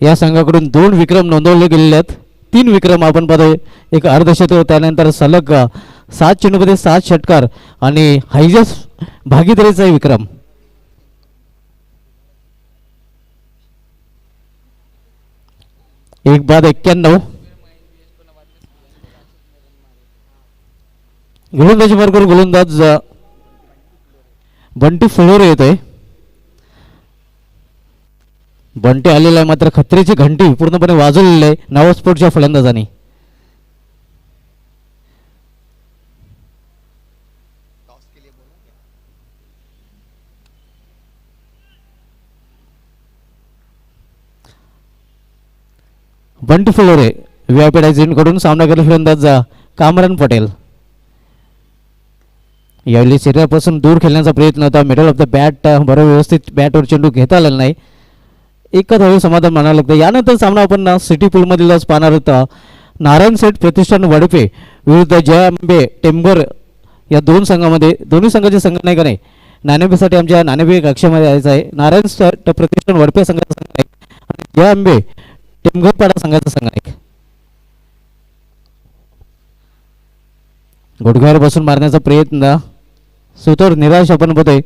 या संघाकडून 2 विक्रम नोंदवले गेलेले आहेत. 3 विक्रम आपण पाहतोय, एक अर्धशतक, त्यानंतर सलग 7 चेंडूमध्ये 7 षटकार आणि हायजेस्ट भागीदारीचा विक्रम. एक बाद 91. गोलंदाजी मार्गावर गोलंदाज बंटी फुलोरे येतोय. बंटी आलेला आहे, मात्र खत्रीची घंटी पूर्णपणे वाजवलेली आहे नाव स्पोर्टच्या फलंदाजांनी. बंटी फुलोरे व्हीआयपी डायझिनकडून सामना केला फलंदाज कामरान पटेल. यावेळी शरीरापासून दूर खेळण्याचा प्रयत्न होता. मिडल ऑफ द बॅट बरोबर व्यवस्थित बॅटवर चेंडू घेता आलेला नाही. एका धावे समाधान मानावं लागतं. यानंतर सामना आपण सिटी पूलमधीलच पाहणार होता. नारायण सेठ प्रतिष्ठान वडपे विरुद्ध जय आंबे टेंबर या 2 संघामध्ये. दोन्ही संघाचे संघ नाही का नाही, नाणेफेसाठी आमच्या नाणेफे कक्षामध्ये यायचं आहे. नारायण सेठ प्रतिष्ठान वडपे संघाचा संघ आहे आणि जय आंबे टेंबरपाडा संघाचा संघ आहे. गुडघ्यावर बसून मारण्याचा प्रयत्न सुतोर निराश आपण बघतोय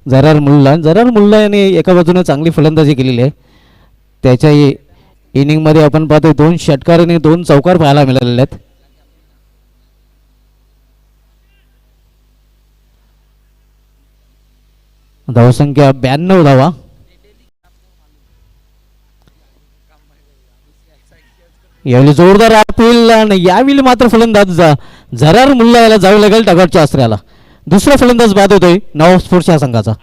जरार मुल्ला याने एका बाजूने चांगली फलंदाजी केलेली आहे. त्याच्या इनिंगमध्ये आपण पाहतोय 2 षटकार आणि 2 चौकार पाहायला मिळालेले आहेत. धावसंख्या 92 धावा. यावेळी जोरदार अपील आणि यावेळी मात्र फलंदाज जरार मुल्ला याला जावे लागेल टगाटच्या अस्त्राला. दुसरा फलंदाज बाद होतोय नाव स्पोर्ट्सच्या संघाचा.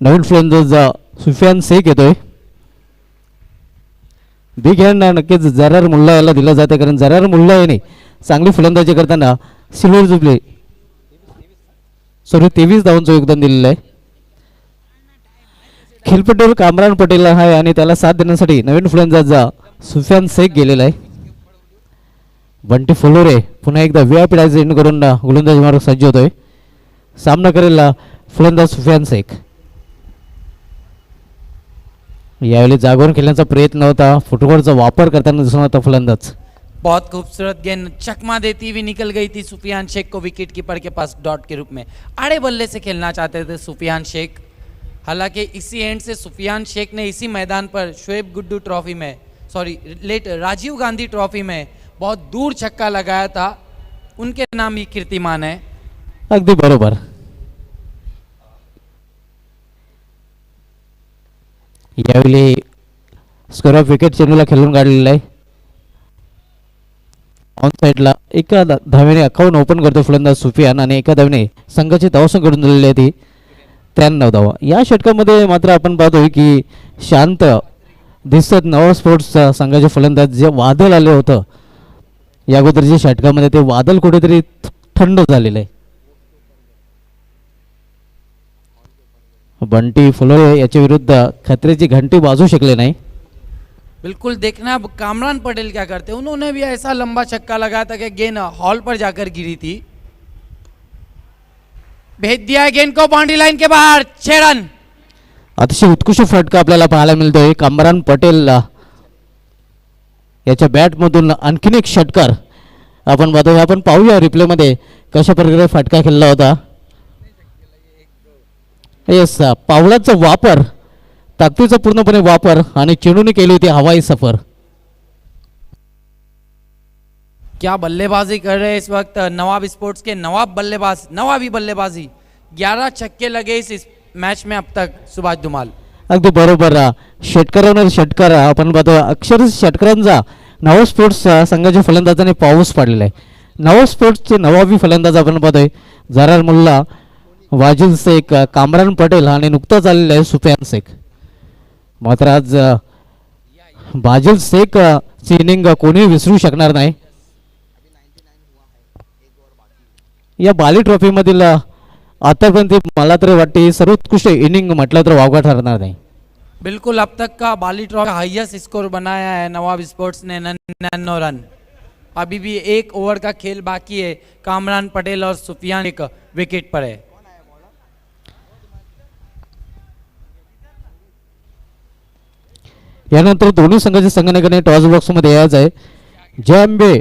नवीन फलंदाज सुफियान शेख येतोय. बिग हँड नक्कीच जरार मुल्ला याला दिला जाते, कारण जरार मुल्ला याने चांगली फलंदाजी करताना सिल्वर जुबली 23 धावांचं योगदान दिलेलं आहे. खेळपट्टीवर कामरान पटेल आहे आणि त्याला साथ देण्यासाठी नवीन फलंदाज सुफियान शेख गेलेला आहे. बंटी फुलोरे पुन्हा एकदा व्हीआयपी डायझिन करून गोलंदाजी मार्ग सज्ज होतोय. सामना करेल फलंदाज सुफियान शेख. यावेळी जागून खेळण्याचा प्रयत्न होता, फुटबॉलचा वापर करताना दिसून होता फलंदाज. बहुत खूबसूरत गेंद चकमा देती हुई निकल गई थी सुफियान शेख को विकेट कीपर के पास डॉट के रूप में. आड़े बल्ले से खेलना चाहते थे सुफियान शेख. हालांकि इसी एंड से सुफियान शेख ने इसी मैदान पर शोएब गुड्डू ट्रॉफी में राजीव गांधी ट्रॉफी में बहुत दूर छक्का लगाया था. उनके नाम ही कीर्तिमान है. अगदी बरोबर. यावेळी स्कोर ऑफ विकेट चेंडूला खेळून काढलेला आहे. ऑन साईडला एका धावेने अकाउंट ओपन करतो फलंदाज सुफियान आणि एका धावेने संघाची धावसंख्या घडून दिलेली आहे ती 93 धावा. या षटकामध्ये मात्र आपण पाहतोय की शांत दिसत नवा स्पोर्ट्स संघाचे फलंदाज जे वादळ आले होतं या अगोदरच्या षटकामध्ये, ते वादळ कुठेतरी थंड झालेलं आहे. बंटी फुलोरे याच्या विरुद्ध खतरेची घंटी वाजू शकले नाही. बिल्कुल देखना अब कामरान पटेल क्या करते. उन्होंने भी ऐसा लंबा छक्का लगाया था कि गेंद हॉल पर जाकर गिरी थी. भेज दिया है गेंद को बाउंड्री लाइन के बाहर, 6 रन। अतिशय उत्कृष्ट फटका आपल्याला पाहायला मिळतोय कामरान पटेल याच्या बॅटमधून आणखीन एक षटकार आपण बघूया. आपण पाहूया रिप्लेमध्ये कशा प्रकारे फटका खेळला होता. येस, पावलाचा वापर, ताकदीचा पूर्णपणे वापर आणि चेंडूने केली होती हवाई सफर. क्या बल्लेबाजी कर रहे हैं इस वक्त नवाब स्पोर्ट्स के नवाब बल्लेबाज, नवाबी बल्लेबाजी. 11 छक्के लगे इस मैच में अब तक सुभाष धुमाल. अगदी बरोबर. षटकारावर षटकार आपण बघतो. अक्षरशः षटकारांचा नवाब स्पोर्ट्स संघाच्या फलंदाजाने पाऊस पाडलेला आहे. नवाब स्पोर्ट्सचे नवाबी फलंदाज आपण बघतोय जरार मुल्ला, वाजिल शेख, कामरान पटेल आणि नुकताच आलेला आहे सुफियान शेख. मात्र आज वाजिल शेख ची इनिंग कोणी विसरू शकणार नाही. या बाली ट्रॉफी मधील आतापर्यंत मला तरी वाटते सर्वोत्कृष्ट इनिंग म्हटलं तर वावगा ठरणार नाही. बिल्कुल, अब तक का बाली ट्रॉफी का हाईएस्ट स्कोर बनाया है नवाब स्पोर्ट्स ने, 99 रन. अभी भी 1 ओवर का खेल बाकी है. कामरान पटेल और सुफियान एक विकेट पर है. यानंतर दोन्ही संघाच्या संघनायकाने टॉस बॉक्समध्ये यायचं आहे. जयंबे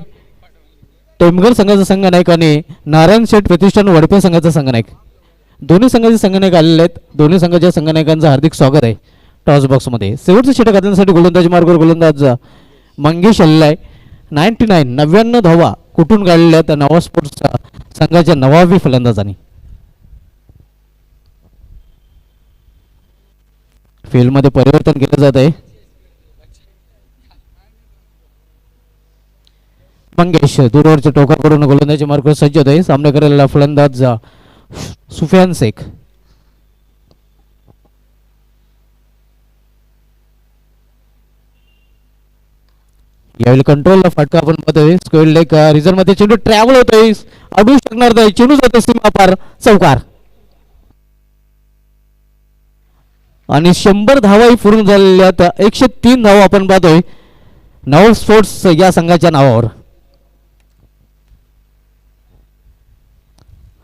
टेमघर संघाचा संघनायक आणि नारायण शेठ प्रतिष्ठान वडपे संघाचा संघनायक, दोन्ही संघाचे संघनायक आलेले आहेत. दोन्ही संघाच्या संघनायकांचं हार्दिक स्वागत आहे टॉस बॉक्समध्ये. शेवटचं षटक घालण्यासाठी गोलंदाजी मार्गावर गोलंदाज मंगेश आलेला आहे. 99 धावा कुठून काढलेल्या आहेत नवाब स्पोर्ट्स संघाच्या नवाबी फलंदाजांनी. फील्डमध्ये परिवर्तन केलं जात आहे. मंगेश दूरवरच्या टोकाकडून गोलंदाजी मार्गावर सज्ज होत आहे. सामना करायला फलंदाज सुफियान शेख. यावेळी कंट्रोलला फटका आपण पाहतोय. स्क्वेअर लेग रिझर्व मध्ये चेंडू ट्रॅव्हल होतोय, अडू शकणार नाही. चेंडू जातो सीमा पार, चौकार. आणि 100 धावाही पूर्ण झालेल्या 103 धावा आपण पाहतोय नवाब स्पोर्ट्स या संघाच्या नावावर.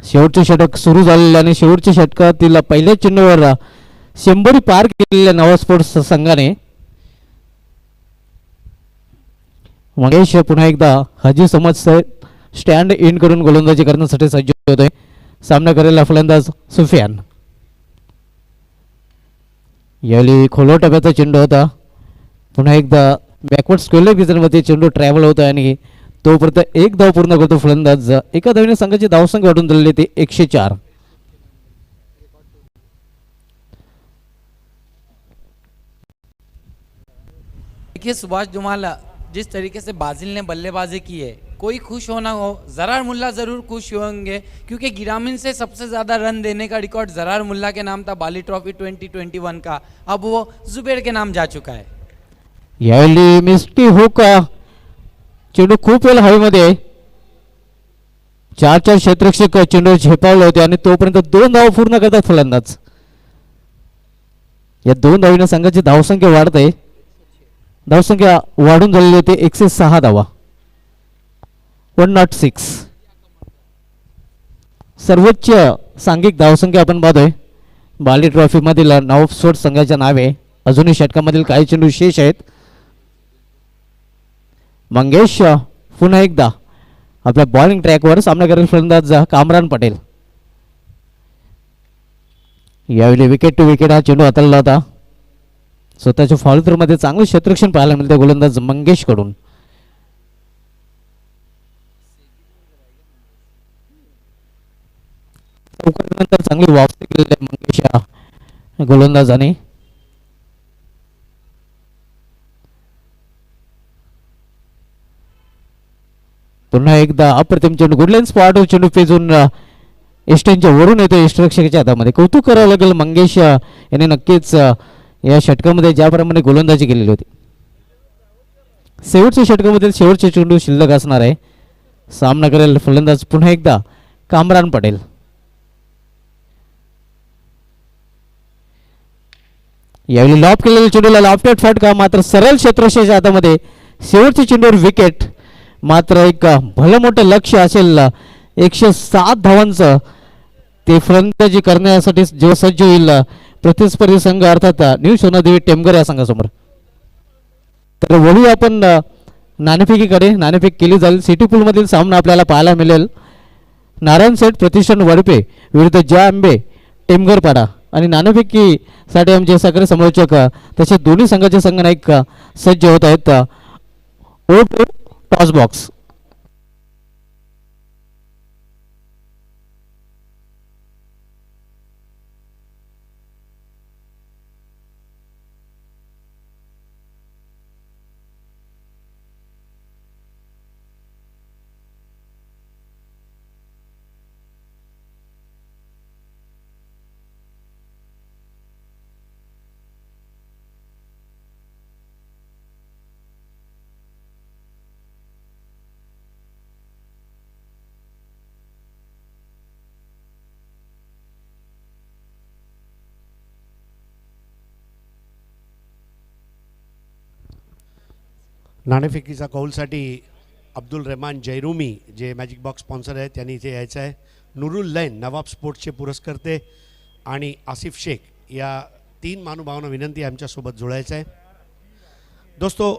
शेवटचे षटक सुरू झालेले आणि शेवटच्या षटकातील पहिल्या चेंडूवर 100 पार केलेल्या नवाब स्पोर्ट्स संघाने. मंगेश पुन्हा एकदा हाजी समज स्टँड इन करून गोलंदाजी करण्यासाठी सज्ज होतोय. सामना करायला फलंदाज सुफियान. यावेळी खोलवर टप्प्याचा चेंडू होता. पुन्हा एकदा बॅकवर्ड स्क्वेअर रिझनमध्ये चेंडू ट्रॅव्हल होता आणि तोपर्यंत 1 धाव पूर्ण करतो फलंदाज. एका धावीने संघाची धावसंख्या वाढून दिलेली ते 104. देखिए सुभाष धुमाल, जिस तरीके से बाजिल ने बल्लेबाजी की है, कोई खुश होना हो, जरार मुल्ला ज़रूर खुश होंगे क्योंकि गिरामीन से सबसे ज़्यादा रन देने का रिकॉर्ड जरार मुल्ला के नाम था बाली ट्रॉफी 2021 का. अब वो जुबेर के नाम जा चुका है. यावेळी मिस्टी हुक, चेंडू खूप वेळ हवेमध्ये आहे. 4 क्षेत्ररक्षक चेंडू झेपावले होते आणि तोपर्यंत 2 धावा पूर्ण करतात फलंदाज. या 2 धावीने संघाची धावसंख्या वाढत आहे. धावसंख्या वाढून झालेली होती 106 धावा, 106. सर्वोच्च सांघिक धावसंख्या आपण पाहतोय बाली ट्रॉफी मधील नवाब स्पोर्ट्स संघाच्या नावे. अजूनही षटकामधील काही चेंडू शेष आहेत. मंगेश पुन्हा एकदा आपल्या बॉलिंग ट्रॅकवर. सामना करेल फलंदाज कामरान पटेल. यावेळी विकेट टू विकेट हा चेंडू हाताळला होता. स्वतःच्या फॉलोथ्रूमध्ये चांगलं क्षेत्ररक्षण पाहायला मिळते गोलंदाज मंगेश कडून. नंतर चांगली वापसी केलेली आहे मंगेश या गोलंदाजाने. पुन्हा एकदा अप्रतिम चेंडू, गुडलाईन स्पॉट चेंडू पेजून एस्टेनच्या वरून येतो एस्ट्रक्षकाच्या हातामध्ये. कौतुक करावं लागेल मंगेश याने नक्कीच या षटकामध्ये ज्याप्रमाणे गोलंदाजी केलेली होती. शेवटच्या षटकामध्ये शेवटचे चेंडू शिल्लक असणार आहे. सामना करेल फलंदाज पुन्हा एकदा कामरान पटेल. यावेळी लॉप केलेल्या चेंडूला लॉफ्टेड फटका, मात्र सरळ क्षेत्ररक्षकाच्या हातामध्ये. शेवटच्या चेंडूवर विकेट. मात्र एक भलं मोठं लक्ष असेल 107 धावांचं ते फलंदाजी करण्यासाठी जेव्हा सज्ज होईल प्रतिस्पर्धी संघ अर्थात न्यू सोनादेवी टेमघर या संघासमोर. तर वळू आपण नाणेफेकीकडे. नाणेफेक केली जाईल. सिटी पूलमधील सामना आपल्याला पाहायला मिळेल. नारायण सेठ प्रतिष्ठान वडपे विरुद्ध जय आंबे टेमघरपाडा. आणि नाणेफेकीसाठी आमचे सगळे समालोचक तसे दोन्ही संघाचे संघनायक सज्ज होत आहेत. ओ टू टॉस बॉक्स. नाणेफेकीचा कौलसाठी अब्दुल रहमान जयरूमी जे मॅजिक बॉक्स स्पॉन्सर आहेत त्यांनी इथे यायचं आहे. नुरुल लैन नवाब स्पोर्ट्सचे पुरस्कर्ते आणि आसिफ शेख या 3 महानुभावांना विनंती आहे आमच्यासोबत जुळायचं आहे. दोस्तों,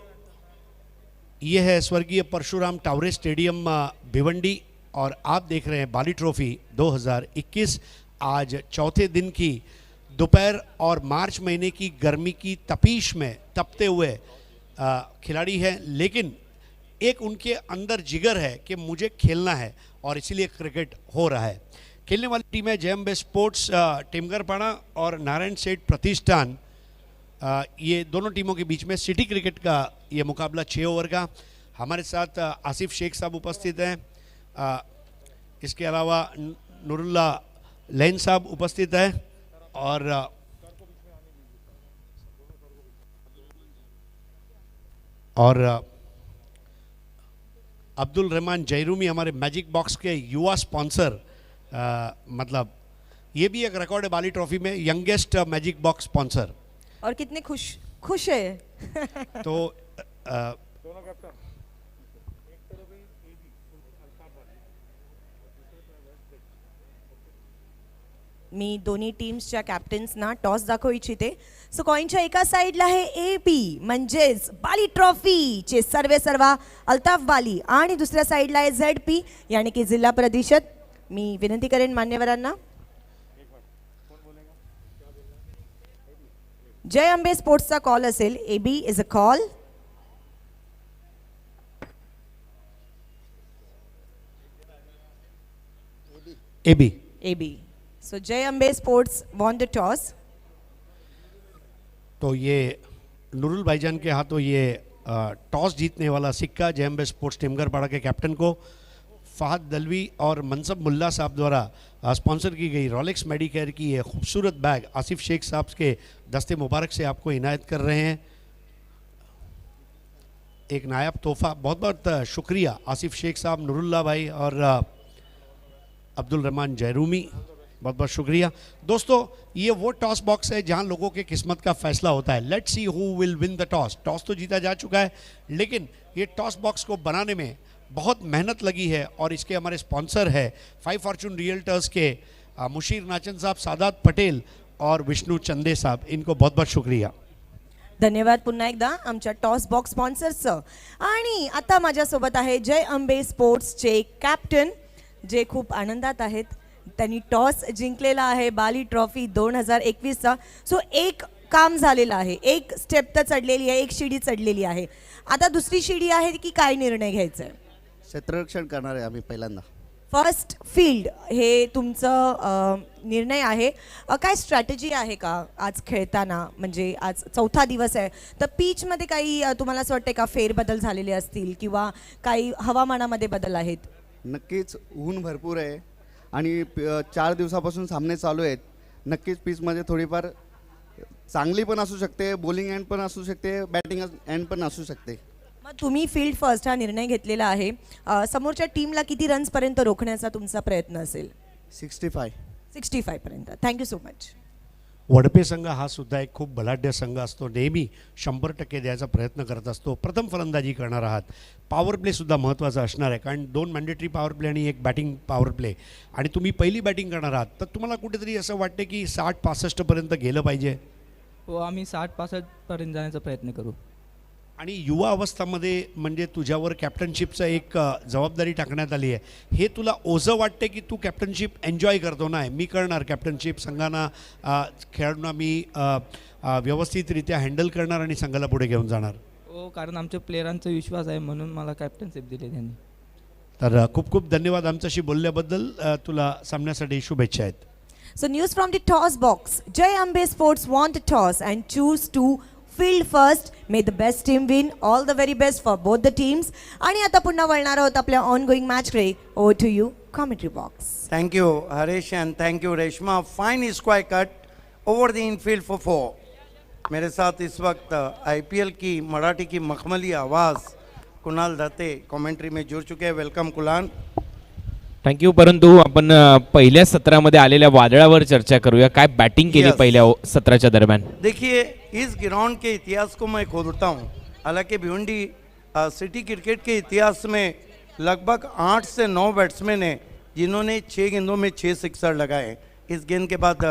ये है स्वर्गीय परशुराम टावरे स्टेडियम भिवंडी और आप देख रहे हैं बाली ट्रॉफी 2021. आज चौथे दिन की दोपहर और मार्च महीने की गर्मी की तपीश में तपते हुए खिलाड़ी हैं, लेकिन एक उनके अंदर जिगर है कि मुझे खेलना है और इसीलिए क्रिकेट हो रहा है. खेलने वाली टीम है जय अम्बे स्पोर्ट्स टेमघरपाड़ा और नारायण सेठ प्रतिष्ठान. ये दोनों टीमों के बीच में सिटी क्रिकेट का ये मुकाबला 6 ओवर का. हमारे साथ आसिफ शेख साहब उपस्थित हैं. इसके अलावा नूरुल्ला लैन साहब उपस्थित हैं और अब्दुल रहमान जयरूमी हमारे मैजिक बॉक्स के युवा स्पॉन्सर. मतलब ये भी एक रिकॉर्ड है बाली ट्रॉफी में, यंगेस्ट मैजिक बॉक्स स्पॉन्सर. और कितने खुश है. तो मी दोन्ही टीम्सच्या कॅप्टन्सना टॉस दाखवू इच्छिते. सो कॉईनच्या एका साईडला आहे AP म्हणजेच बाली ट्रॉफीचे सर्वेसर्वा अल्ताफ बाली आणि दुसऱ्या साईडला आहे ZP यानी की जिल्हा परिषद. मी विनंती करेन मान्यवरांना. जय अंबे स्पोर्ट्सचा कॉल असेल. AB is a call. AB. So Jay Ambe Sports won the toss. तो ये नूरुल भाईजान के हाथों ये टॉस जीतने वाला सिक्का जय अम्बे स्पोर्ट्स टेमघरपाड़ा के कैप्टन को फहद दलवी और मनसब मुल्ला साहब द्वारा स्पॉन्सर की गई रॉलेक्स मेडिकेयर की ये खूबसूरत बैग आसिफ शेख साहब के दस्ते मुबारक से आपको इनायत कर रहे हैं. एक नायाब तोहफा. बहुत बहुत शुक्रिया आसिफ शेख साहब, नूरुल्ला भाई और अब्दुल रहमान जयरूमी, बहुत बहुत शुक्रिया. दोस्तों, ये वो टॉस बॉक्स है जहां लोगों के किस्मत का फैसला होता है. Let's see who will win the toss. Toss तो जीता जा चुका है, लेकिन ये टॉस बॉक्स को बनाने में बहुत मेहनत लगी है और इसके हमारे स्पॉन्सर है 5 फॉर्चून रियल्टर्स के मुशीर नाचन साहब, सादात पटेल और विष्णु चंदे साहब. इनको बहुत बहुत शुक्रिया. धन्यवाद पुन्हा एकदा आमच्या टॉस बॉक्स स्पॉन्सर्सचं. आणि आता माझ्यासोबत आहे जय अंबे स्पोर्ट्सचे कॅप्टन जे खूप आनंदात आहेत. त्यांनी टॉस जिंकलेला आहे बाली ट्रॉफी 2021चा. सो एक काम झालेलं आहे, एक स्टेप तर चढलेली आहे, एक शिडी चढलेली आहे. आता दुसरी शिडी आहे की काय निर्णय घ्यायचा आहे. क्षेत्ररक्षण करणार आहे आम्ही पहिल्यांदा. फर्स्ट फील्ड हे तुमचं निर्णय आहे. काय स्ट्रॅटेजी आहे का आज खेळताना, म्हणजे आज चौथा दिवस आहे तर पिचमध्ये काही तुम्हाला असं वाटतं का फेरबदल झालेले असतील किंवा काही हवामानामध्ये बदल आहेत. नक्कीच ऊन भरपूर आहे आणि 4 दिवसापासून सामने चालू आहेत. नक्कीच पिचमध्ये थोडीफार चांगली पण असू शकते, बॉलिंग एंड पण असू शकते, बॅटिंग एंड पण असू शकते. मग तुम्ही फील्ड फर्स्ट हा निर्णय घेतलेला आहे. समोरच्या टीमला किती रन्सपर्यंत रोखण्याचा तुमचा प्रयत्न असेल. 65 पर्यंत. Thank you so much. वडपे संघ हा सुद्धा एक खूप बलाढ्य संघ असतो, नेहमी 100% द्यायचा प्रयत्न करत असतो. प्रथम फलंदाजी करणार आहात, पॉवर प्लेसुद्धा महत्त्वाचा असणार आहे, कारण 2 मॅन्डेटरी पॉवर प्ले आणि 1 बॅटिंग पॉवर प्ले, आणि तुम्ही पहिली बॅटिंग करणार आहात, तर तुम्हाला कुठेतरी असं वाटते की 60-65पर्यंत गेलं पाहिजे. हो, आम्ही 60-65पर्यंत जाण्याचा प्रयत्न करू. आणि युवा अवस्थामध्ये म्हणजे तुझ्यावर कॅप्टनशिपचं एक जबाबदारी टाकण्यात आली आहे, हे तुला ओझं वाटते की तू कॅप्टनशिप एन्जॉय करतो ना? मी करणार कॅप्टनशिप, संघांना खेळाडूंना मी व्यवस्थितरित्या हँडल करणार आणि संघाला पुढे घेऊन जाणार. हो, कारण आमच्या प्लेयरांचा विश्वास आहे म्हणून मला कॅप्टनशिप दिली त्यांनी. तर खूप खूप धन्यवाद आमच्याशी बोलल्याबद्दल. तुला सामन्यासाठी शुभेच्छा आहेत. So news from the toss box. Jai Ambe Sports won the toss and choose to field first. May the best team win. All the very best for both the teams. आणि आता पुन्हा वळणार आहोत आपल्या ongoing match कडे. Over to you, commentary box. Thank you, Harish, and thank you, Reshma. Fine square cut over the infield for 4. मेरे साथ इस वक्त IPL की मराठी की मखमली आवाज़ कुणाल दत्ते कमेंट्री में जुड़ चुके हैं. वेलकम कुणाल. थँक्यू. परंतु आपण पहिल्या सत्रामध्ये आलेल्या वादळावर चर्चा करूया. काय बॅटिंग केली Yes. पहिल्या सत्राच्या दरम्यान? देखिए, इस ग्राउंड के इतिहास को मैं खोदता हूँ. हालांकि भिवंडी सिटी क्रिकेट के इतिहास में लगभग 8 से 9 बैट्समैन हैं जिन्होंने 6 गेंदों में 6 सिक्सर लगाए. इस गेंद के बाद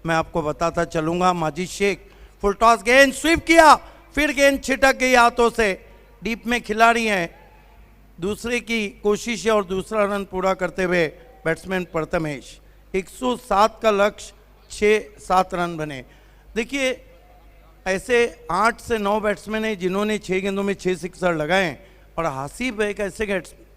मैं आपको बताता चलूँगा. माजिद शेख फुल टॉस गेंद स्वीप किया, फिर गेंद छिटक गई हाथों से. डीप में खिलाड़ी हैं, दूसरे की कोशिश है और दूसरा रन पूरा करते हुए बैट्समैन प्रथमेश. 107 का लक्ष्य, 6-7 रन बने. देखिए, ऐसे 8 से 9 बैट्समैन हैं जिन्होंने 6 गेंदों में 6 सिक्सर लगाए हैं, और हासिब एक ऐसे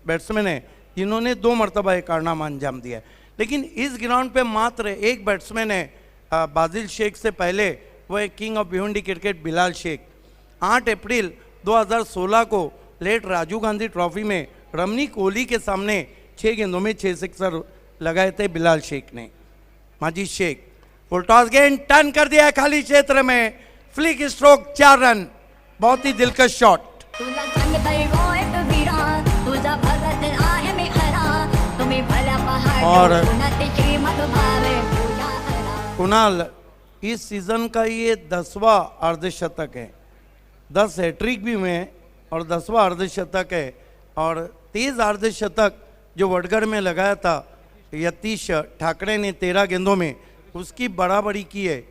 बैट्समैन हैं जिन्होंने 2 मरतबा एक कारनामा अंजाम दिया है. लेकिन इस ग्राउंड पे मात्र एक बैट्समैन है बाजिल शेख से पहले, वो है king of Bhiwandi cricket Bilal Sheikh. 8 April 2016 को लेट राजीव गांधी ट्रॉफी में रमनी कोहली के सामने 6 गेंदों में 6 सिक्सर लगाए थे बिलाल शेख ने. माजिद शेख फुल टॉस गेंद टर्न कर दिया खाली क्षेत्र में, फ्लिक स्ट्रोक 4 रन. बहुत ही दिलकश शॉट. और कुणाल, इस सीजन का ये 10वां अर्धशतक है. 10 हैट्रिक भी हुए हैं और 10वां अर्धशतक है. और तेज अर्धशतक जो वडगढ़ में लगाया था यतीश ठाकरे ने 13 गेंदों में, उसकी बराबरी की है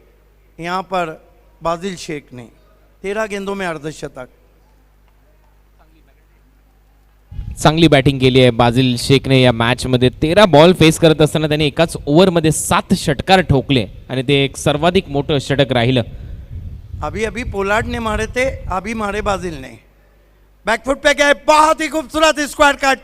यहाँ पर बाजिल शेख ने 13 गेंदों में अर्धशतक. चांगली बॅटिंग केली आहे बाजिल शेखने या मॅचमध्ये. 13 बॉल फेस करत असताना त्याने एकाच ओव्हरमध्ये 7 षटकार ठोकले आणि ते एक सर्वाधिक मोठं षटक राहिलं. अभी अभी पोलार्ड ने मारे थे, अभी मारे बाजिल ने. बैकफुट पे गए, बहुत ही खूबसूरत स्क्वायर कट.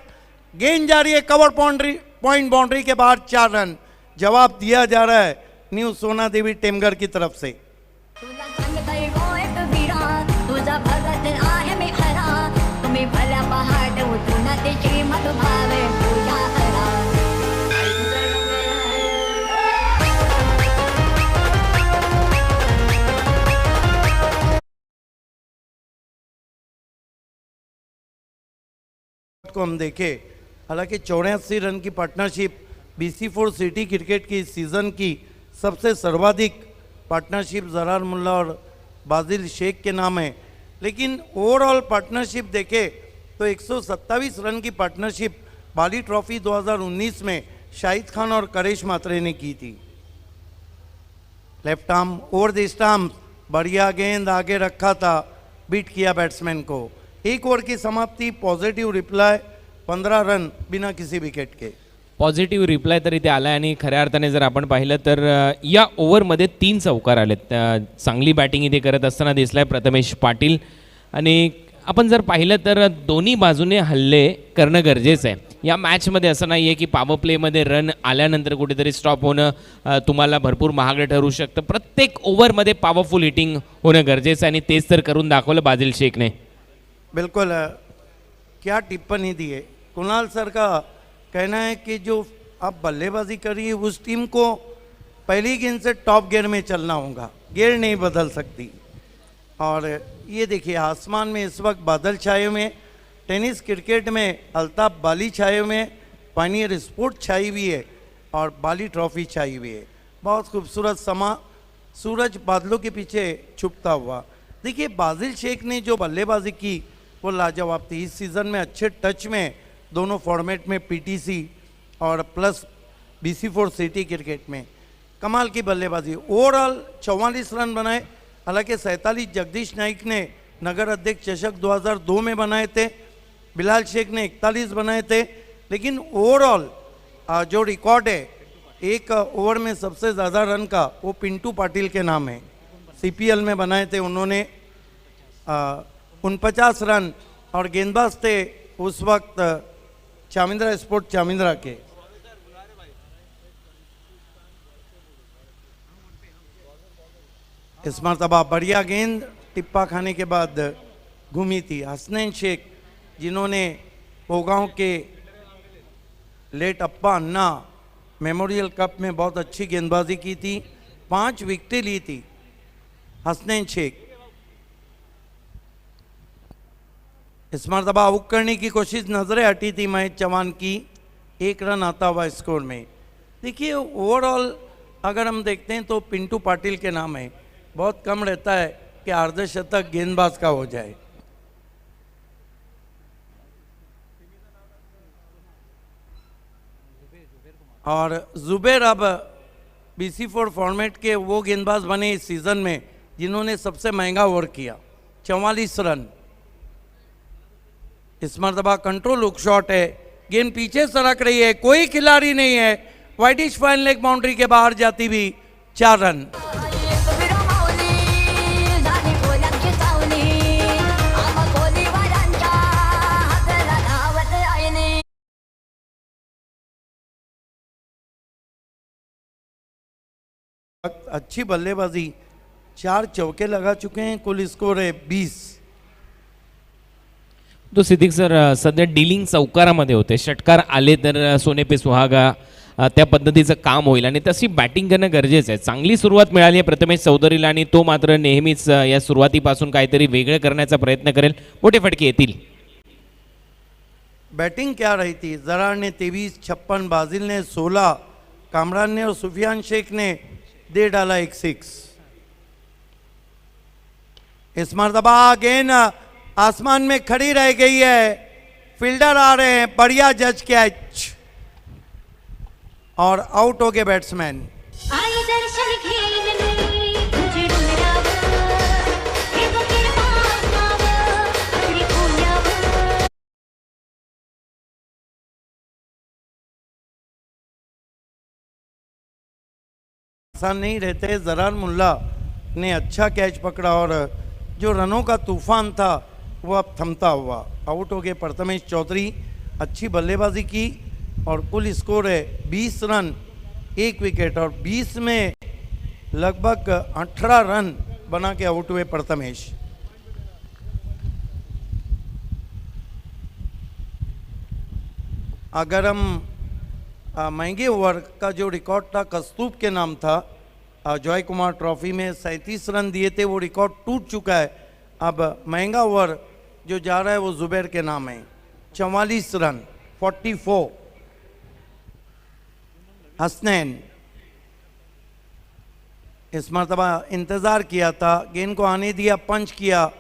गेंद जा रही है कवर पॉइंट बाउंड्री के बाहर. 4 रन. जवाब दिया जा रहा है न्यू सोना देवी टेमगर की तरफ से. को हम देखें, हालांकि 84 रन की पार्टनरशिप BC4 सिटी क्रिकेट की इस सीज़न की सबसे सर्वाधिक पार्टनरशिप जरार मुल्ला और बाजिल शेख के नाम है. लेकिन ओवरऑल पार्टनरशिप देखें तो 127 रन की पार्टनरशिप बाली ट्रॉफी 2019 में शाहिद खान और करेश मात्रे ने की थी. Left arm over the stump, बढ़िया गेंद आगे रखा था, बीट किया बैट्समैन को. 1 ओवर की समाप्ति, पॉझिटिव्ह रिप्लाय, 15 रन बिना किसी विकेट के. पॉझिटिव्ह रिप्लाय तर इथे आला आणि खऱ्या अर्थाने जर आपण पाहिलं तर या ओव्हरमध्ये 3 चौकार आलेत. चांगली बॅटिंग इथे करत असताना दिसलाय प्रथमेश पाटील. आणि आपण जर पाहिलं तर दोन्ही बाजूने हल्ले करणं गरजेचं आहे. या मॅचमध्ये असं नाही आहे की पॉवर प्लेमध्ये रन आल्यानंतर कुठेतरी स्टॉप होणं तुम्हाला भरपूर महागडं ठरू शकतं. प्रत्येक ओव्हरमध्ये पॉवरफुल हिटिंग होणं गरजेचं आहे आणि तेच तर करून दाखवलं बाजिल शेखने. बिल्कुल. क्या टिप्पणी दी है. कुणाल सर का कहना है कि जो आप बल्लेबाजी करिए उस टीम को पहली गेंद से टॉप गियर में चलना होगा, गियर नहीं बदल सकती. और ये देखिए, आसमान में इस वक्त बादल छाए हुए, टेनिस क्रिकेट में अल्ताफ बाली छाए हुए, पायनियर स्पोर्ट छाई हुई है और बाली ट्रॉफी छाई हुई है. बहुत खूबसूरत समा. सूरज बादलों के पीछे छुपता हुआ। देखिए बाजिल शेख ने जो बल्लेबाजी की वो लाजवाब थी। इस सीज़न में अच्छे टच में दोनों फॉर्मेट में पीटीसी और प्लस BC4 सिटी क्रिकेट में कमाल की बल्लेबाजी। ओवरऑल 44 रन बनाए, हालांकि 47 जगदीश नाइक ने नगर अध्यक्ष चषक 2002 में बनाए थे, बिलाल शेख ने 41 बनाए थे, लेकिन ओवरऑल जो रिकॉर्ड है एक ओवर में सबसे ज़्यादा रन का वो पिंटू पाटिल के नाम है। CPL में बनाए थे उन्होंने 49 रन और गेंदबाज थे उस वक्त चामिंद्रा स्पोर्ट चामिंद्रा के। इस मरतबा बढ़िया गेंद टिप्पा खाने के बाद घूमी थी। हसनैन शेख जिन्होंने पोगांव के लेट अप्पा अन्ना मेमोरियल कप में बहुत अच्छी गेंदबाजी की थी, 5 विकेटें ली थी हसनैन शेख। इस मरतबा आउट करने की कोशिश नजरें हटी थी महेश चौहान की, 1 रन आता हुआ स्कोर में। देखिए ओवरऑल अगर हम देखते हैं तो पिंटू पाटिल के नाम है, बहुत कम रहता है कि अर्धशतक गेंदबाज का हो जाए। और जुबैर अब BC4 फॉर्मेट के वो गेंदबाज बने इस सीज़न में जिन्होंने सबसे महंगा ओवर किया, 44 रन। इस मरतबा कंट्रोल लुक शॉट है, गेंद पीछे सरक रही है, कोई खिलाड़ी नहीं है, वाइडिश फाइन लेग बाउंड्री के बाहर जाती भी 4 रन। अच्छी बल्लेबाजी, 4 चौके लगा चुके हैं, कुल स्कोर है 20। तो सिद्दीक सर सध्या डिलिंग चौकारामध्ये होते, षटकार आले तर सोने पे सुहागा त्या पद्धतीचं काम होईल आणि तशी बॅटिंग करणं गरजेचं आहे। चांगली सुरुवात मिळाली आहे प्रथमेश चौधरीला आणि तो मात्र नेहमीच या सुरुवातीपासून काहीतरी वेगळं करण्याचा प्रयत्न करेल, मोठे फटके येतील। बैटिंग क्या रही थी, जरार ने 23, 56, बाजिल ने 16, कामरान ने और सुफियान शेख ने दे डाला 1 6। इस मरतबा गेंद आसमान में खड़ी रह गई है, फील्डर आ रहे हैं, बढ़िया जज कैच और आउट हो गए बैट्समैन। आसान नहीं रहते, जरार मुल्ला ने अच्छा कैच पकड़ा और जो रनों का तूफान था वो अब थमता हुआ। आउट हो गए प्रथमेश चौधरी, अच्छी बल्लेबाजी की और कुल स्कोर है 20 रन 1 विकेट और 20 में लगभग 18 रन बना के आउट हुए प्रथमेश। अगर हम महंगे ओवर का जो रिकॉर्ड था कस्तूब के नाम था, जॉय कुमार ट्रॉफी में 37 रन दिए थे, वो रिकॉर्ड टूट चुका है। अब महंगा ओवर जो जा रहा है वो जुबैर के नाम है, 44 रन 44। हसनैन इस मरतबा इंतज़ार किया था, गेंद को आने दिया, पंच किया,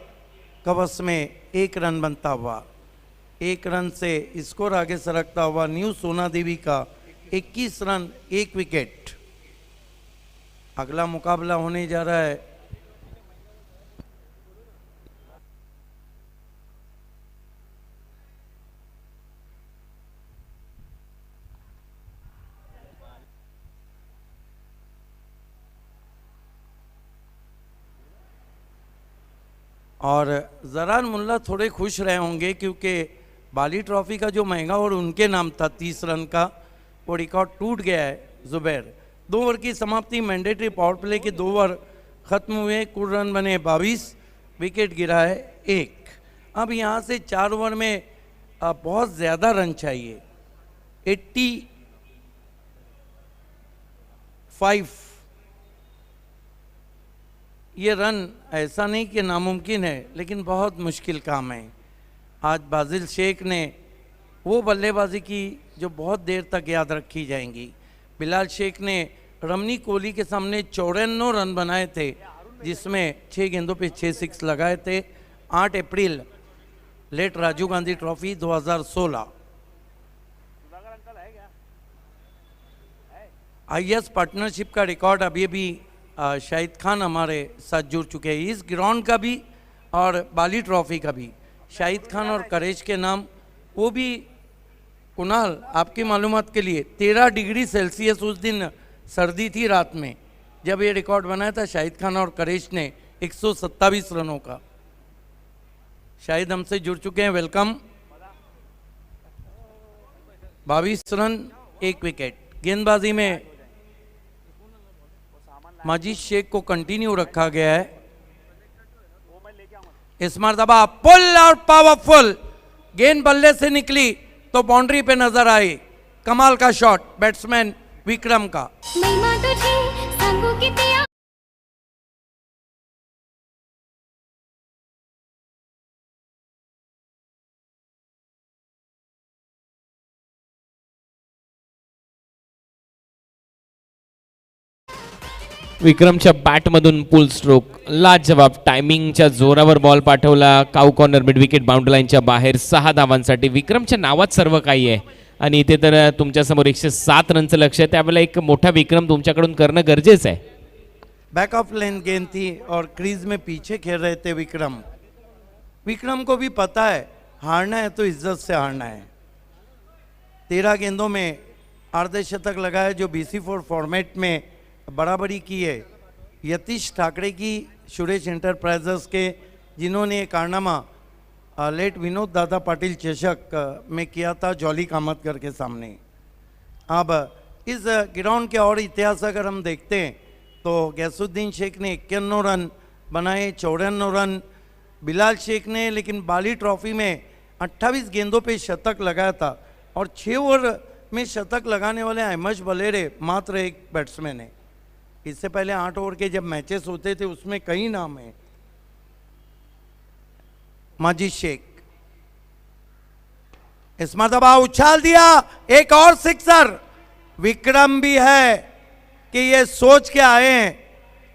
कवच में 1 रन बनता हुआ। 1 रन से स्कोर आगे सरकता हुआ न्यू सोना देवी का 21 रन 1 विकेट। अगला मुकाबला होने जा रहा है और जरार मुल्ला थोड़े खुश रहे होंगे क्योंकि बाली ट्रॉफी का जो महंगा ओवर उनके नाम था 30 रन का, वो रिकॉर्ड टूट गया है। जुबैर 2 ओवर की समाप्ति, मैंडेटरी पावर प्ले के 2 ओवर खत्म हुए, कुल रन बने 22, विकेट गिरा है 1। अब यहाँ से 4 ओवर में बहुत ज़्यादा रन चाहिए, 85। ये रन ऐसा नहीं कि नामुमकिन है, लेकिन बहुत मुश्किल काम है। आज बाजिल शेख ने वो बल्लेबाजी की जो बहुत देर तक याद रखी जाएंगी। बिलाल शेख ने रमनी कोहली के सामने 94 रन बनाए थे, जिसमें 6 गेंदों पे 6 सिक्स लगाए थे। 8 अप्रैल लेट राजीव गांधी ट्रॉफी 2016। आईएस पार्टनरशिप का रिकॉर्ड अभी भी शाहिद खान हमारे साथ जुड़ चुके हैं, इस ग्राउंड का भी और बाली ट्रॉफी का भी। शाहिद खान और करेश के नाम, वो भी कुणाल आपकी मालूमात के लिए 13 डिग्री सेल्सियस उस दिन सर्दी थी रात में जब ये रिकॉर्ड बनाया था शाहिद खान और करेश ने 127 रनों का। शाहिद हमसे जुड़ चुके हैं, वेलकम। 22 run 1 wicket. गेंदबाजी में माजिद शेख को कंटिन्यू रखा गया है। इस मरतबा पुल और पावरफुल गेंद बल्ले से निकली तो बाउंड्री पे नजर आई। कमाल का शॉट बैट्समैन विक्रम का। विक्रमच्या बॅटमधून पुल स्ट्रोक, लाजवाब टायमिंगच्या जोरावर बॉल पाठवला, काऊ कॉर्नर मिड विकेट बाउंड्री लाईनच्या बाहेर 6 धावांसाठी। विक्रमच्या नावात सर्व काही आहे आणि इथे तर तुमच्यासमोर 107 रनचं लक्ष आहे, त्यावेळेला एक मोठा विक्रम तुमच्याकडून करणं गरजेचं आहे। बैक ऑफ लेन गेंद थी और क्रीज में पीछे खेल रहे थे विक्रम। विक्रम को भी पता है हारना है तो इज्जत से हारना है। 13 गेंदों में अर्धशतक लगाए जो BC4 फॉर्मेट में बराबरी की है। यतीश ठाकरे की सुरेश एंटरप्राइजेस के, जिन्होंने ये कारनामा लेट विनोद दादा पाटिल चषक में किया था जॉली कामतकर के सामने। अब इस ग्राउंड के और इतिहास अगर हम देखते हैं तो गैसुद्दीन शेख ने 51 रन बनाए, 54 रन बिलाल शेख ने, लेकिन बाली ट्रॉफी में 28 गेंदों पे शतक लगाया था और 6 ओवर में शतक लगाने वाले अहमद बलेरे मात्र एक बैट्समैन है। इससे पहले 8 ओवर के जब मैचेस होते थे उसमें कई नाम हैं। माजिद शेख इस मरतबा उछाल दिया, एक और सिक्सर। विक्रम भी है कि ये सोच के आए हैं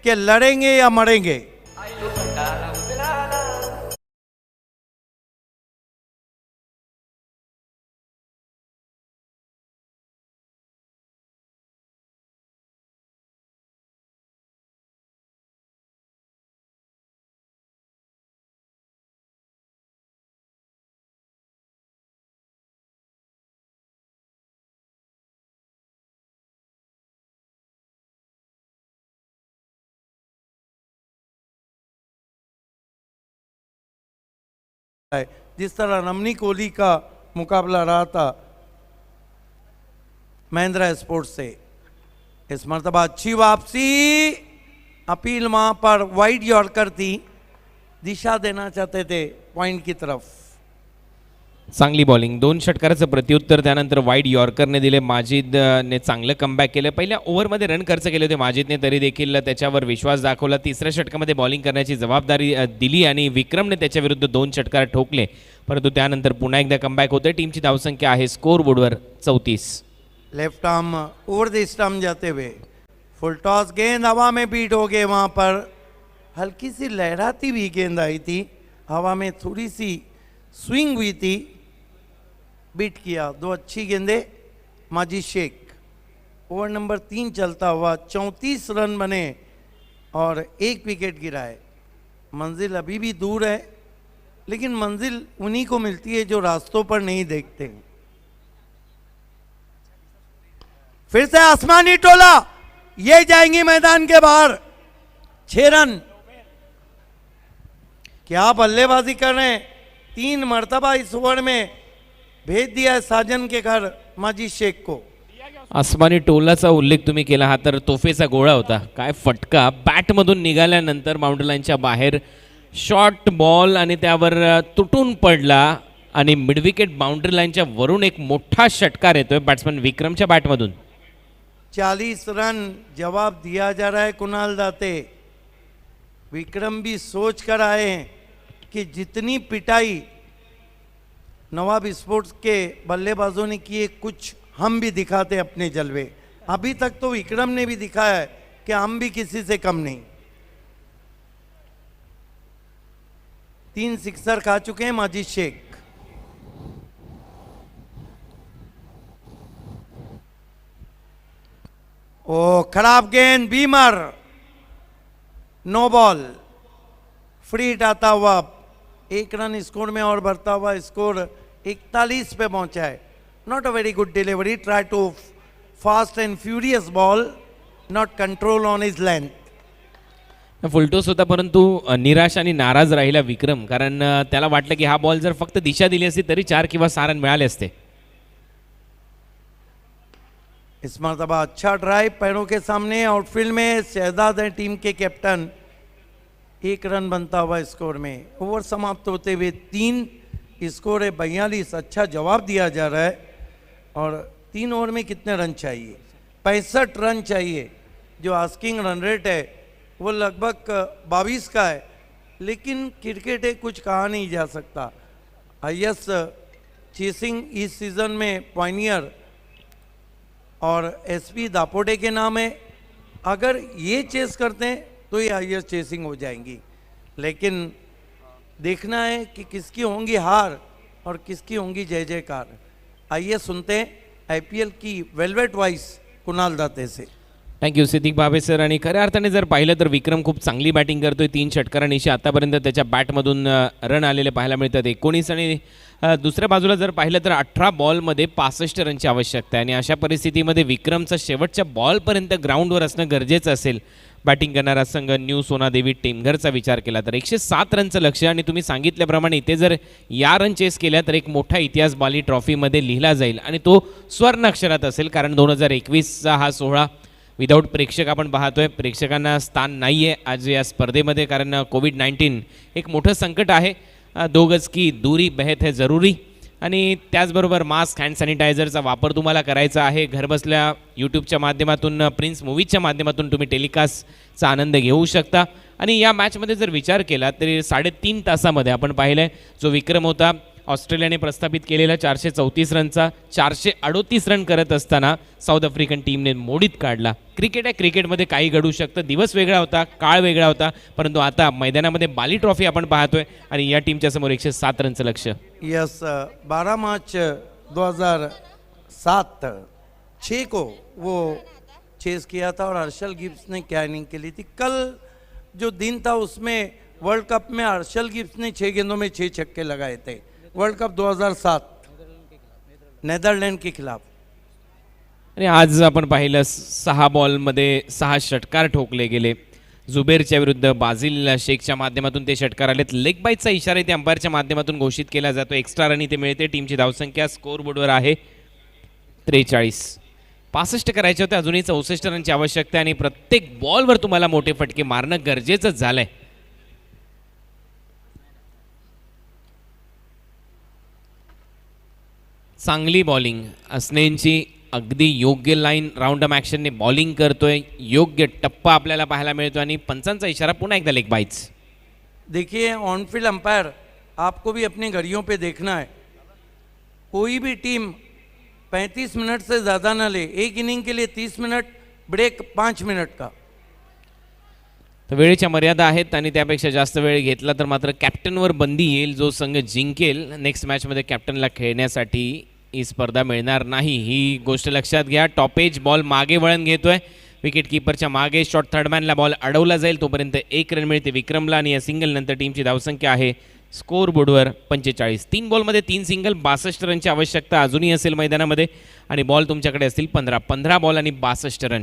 कि लड़ेंगे या मरेंगे। जिस तरह रमनी कोहली का मुकाबला रहा था महिंद्रा स्पोर्ट्स से, इस मरतबा अच्छी वापसी। अपील वहां पर वाइड यॉर्कर थी, दिशा देना चाहते थे पॉइंट की तरफ। चांगली बॉलिंग, 2 षटकाराचं प्रत्युत्तर त्यानंतर वाईड यॉर्करने दिले। माजिदने चांगलं कमबॅक केलं। पहिल्या ओव्हरमध्ये रन खर्च केले होते माजिदने, तरी देखील त्याच्यावर विश्वास दाखवला। तिसऱ्या षटकामध्ये बॉलिंग करण्याची जबाबदारी दिली आणि विक्रमने त्याच्याविरुद्ध 2 षटकार ठोकले, परंतु त्यानंतर पुन्हा एकदा कमबॅक होते। टीमची धावसंख्या आहे स्कोर बोर्डवर 34। Left arm over the stump जाते हुए फुल टॉस गेंद हवा में बीट हो गए। वहाँ पर हल्की सी लहराती हुई गेंद आई थी, हवा में थोड़ी सी स्विंग हुई थी, बीट किया। 2 अच्छी गेंदे माजिद शेख। ओवर नंबर 3 चलता हुआ 34 रन बने और 1 विकेट गिरा है। मंजिल अभी भी दूर है, लेकिन मंजिल उन्हीं को मिलती है जो रास्तों पर नहीं देखते। फिर से आसमानी टोला, ये जाएंगी मैदान के बाहर। 6 रन। क्या बल्लेबाजी कर रहे हैं, 3 मरतबा इस ओवर में भेज दिया है साजन के घर माजिद शेख को। आसमानी टोलाचा उल्लेख तुम्ही केला, हा तर तोफेचा गोळा होता। काय फटका, बॅटमधून निघाल्यानंतर बाउंड्री लाईनच्या बाहेर शॉर्ट बॉल आणि त्यावर तुटून पडला आणि मिडविकेट बाउंड्री लाईनच्या वरून एक मोठा षटकार येतोय बॅट्समन विक्रमच्या बॅटमधून। 40 रन जवाब दिया जा रहा है कुणाल दाते। विक्रम भी सोच कर आए हैं कि जितनी पिटाई नवाब स्पोर्ट्स के बल्लेबाजों ने किए, कुछ हम भी दिखाते अपने जलवे। अभी तक तो विक्रम ने भी दिखाया है कि हम भी किसी से कम नहीं। 3 सिक्सर खा चुके हैं माजिद शेख। ओ खराब गेंद, beamer, no ball, free hit आता हुआ 1 रन स्कोर में और बढ़ता हुआ स्कोर 41 पे पहुंचा है। Not a very good delivery, try to fast and furious ball, not control on his length. Full toss होता, परंतु निराश आणि नाराज राहिला विक्रम, कारण त्याला वाटलं की हा बॉल जर फक्त दिशा दिली असती तरी 4 किंवा 6 रन मिळाले असते। इस मरतबा अच्छा ड्राइव पैरों के सामने आउटफील्ड में, शहजाद है टीम के कैप्टन। 1 रन बनता हुआ स्कोर में, ओवर समाप्त होते हुए 3, स्कोर है 42। अच्छा जवाब दिया जा रहा है। और 3 ओवर में कितने रन चाहिए? 65 रन चाहिए। जो आस्किंग रन रेट है वो लगभग 22 का है, लेकिन क्रिकेट है, कुछ कहा नहीं जा सकता। हाईएस्ट चेसिंग इस सीजन में पॉइनियर और एसपी दापोटे के नाम है। अगर ये चेस करते हैं तो ये हाईएस्ट चेसिंग हो जाएंगी, लेकिन देखना है कि किसकी होंगी हार और किसकी होंगी जय जयकार। आइए सुनते हैं आईपीएल की वेलवेट वॉइस कुणाल दाते से। थँक्यू सिद्दीक भावे सर। आणि खऱ्या अर्थाने जर पाहिलं तर विक्रम खूप चांगली बॅटिंग करतोय। 3 षटकारांनिशी आतापर्यंत त्याच्या बॅटमधून रन आलेले पाहायला मिळतात 19, आणि दुसऱ्या बाजूला जर पाहिलं तर 18 बॉलमध्ये 65 रनची आवश्यकता आहे। आणि अशा परिस्थितीमध्ये विक्रमचा शेवटच्या बॉलपर्यंत ग्राउंडवर असणं गरजेचं असेल बॅटिंग करणारा संघ न्यू सोनादेवी टेमघरचा विचार केला तर। 107 रनचं लक्ष्य, आणि तुम्ही सांगितल्याप्रमाणे इथे जर या रन चेस केल्या तर एक मोठा इतिहास बाली ट्रॉफीमध्ये लिहिला जाईल, आणि तो स्वर्ण अक्षरात असेल, कारण 2021चा हा सोहळा विदाऊट प्रेक्षक आपण पाहतोय। प्रेक्षकांना स्थान नाही आहे आज या स्पर्धेमध्ये, कारण कोविड-19 एक मोठं संकट आहे। 2 गज की दूरी बेहद है ज़रूरी, आणि त्याचबरोबर मास्क, हँड सॅनिटायझरचा वापर तुम्हाला करायचा आहे। घरबसल्या यूट्यूबच्या माध्यमातून, प्रिन्स मूवीजच्या माध्यमातून तुम्ही टेलिकास्टचा आनंद घेऊ शकता। आणि या मॅचमध्ये जर विचार केला तरी 3.5 तासामध्ये आपण पाहिलं आहे जो विक्रम होता ऑस्ट्रेलियाने प्रस्थापित केलेला 434 रनचा 438 रन करत असताना साऊथ आफ्रिकन टीमने मोडीत काढला। क्रिकेट आहे, क्रिकेटमध्ये काही घडू शकतं। दिवस वेगळा होता, काळ वेगळा होता, परंतु आता मैदानामध्ये बाली ट्रॉफी आपण पाहतोय आणि या टीमच्या समोर 107 रनचं लक्ष्य। यस, 12 मार्च 2007 6 को वो चेस किया था और हर्षल गिब्स ने क्या इनिंग खेली थी। कल जो दिन था उसमें वर्ल्ड कप में हर्षल गिब्स ने 6 गेंदों में 6 छक्के लगाए थे। वर्ल्ड कप 2007 नेदरलैंड के खिलाफ। आणि आज आपण पाहिलं 6 बॉलमध्ये 6 षटकार ठोकले गेले। जुबेरच्या विरुद्ध बाजिल शेखच्या माध्यमातून ते षटकार आलेत। लेग बाईटचा इशारा इथे अंपायरच्या माध्यमातून घोषित केला जातो। एक्स्ट्रा रन इथे मिळते। टीमची धावसंख्या स्कोर बोर्डवर आहे 43। 65 करायचे होते, अजूनही 64 रनची आवश्यकता आहे, आणि प्रत्येक बॉलवर तुम्हाला मोठे फटके मारणं गरजेचंच झालंय। चांगली बॉलिंग असनेंची, अगदी योग्य लाईन राऊंडम ॲक्शनने बॉलिंग करतोय, योग्य टप्पा आपल्याला पाहायला मिळतो, आणि पंचांचा इशारा पुन्हा एकदा लेग बाईट्स। देखिए ऑन फील्ड अंपायर आपको भी अपनी घड़ियों पे देखना है। कोई भी टीम 35 मिनट से ज़्यादा ना ले। एक इनिंग के लिए 30 मिनट, ब्रेक 5 मिनट का। तर वेळेच्या मर्यादा आहेत, आणि त्यापेक्षा जास्त वेळ घेतला तर मात्र कॅप्टनवर बंदी येईल। जो संघ जिंकेल नेक्स्ट मॅचमध्ये कॅप्टनला खेळण्यासाठी ही स्पर्धा मिळणार नाही, ही गोष्ट लक्षात घ्या। टॉप एज बॉल मागे वळण घेतोय, विकेट कीपरच्या मागे शॉट थर्डमॅनला बॉल अडवला जाईल, तोपर्यंत 1 रन मिळते विक्रमला, आणि या सिंगल नंतर टीमची धावसंख्या आहे स्कोर बोर्डवर 45। 3 बॉलमध्ये 3 सिंगल, 62 रनची आवश्यकता अजूनही असेल मैदानामध्ये, आणि बॉल तुमच्याकडे असतील 15 बॉल आणि 62 रन।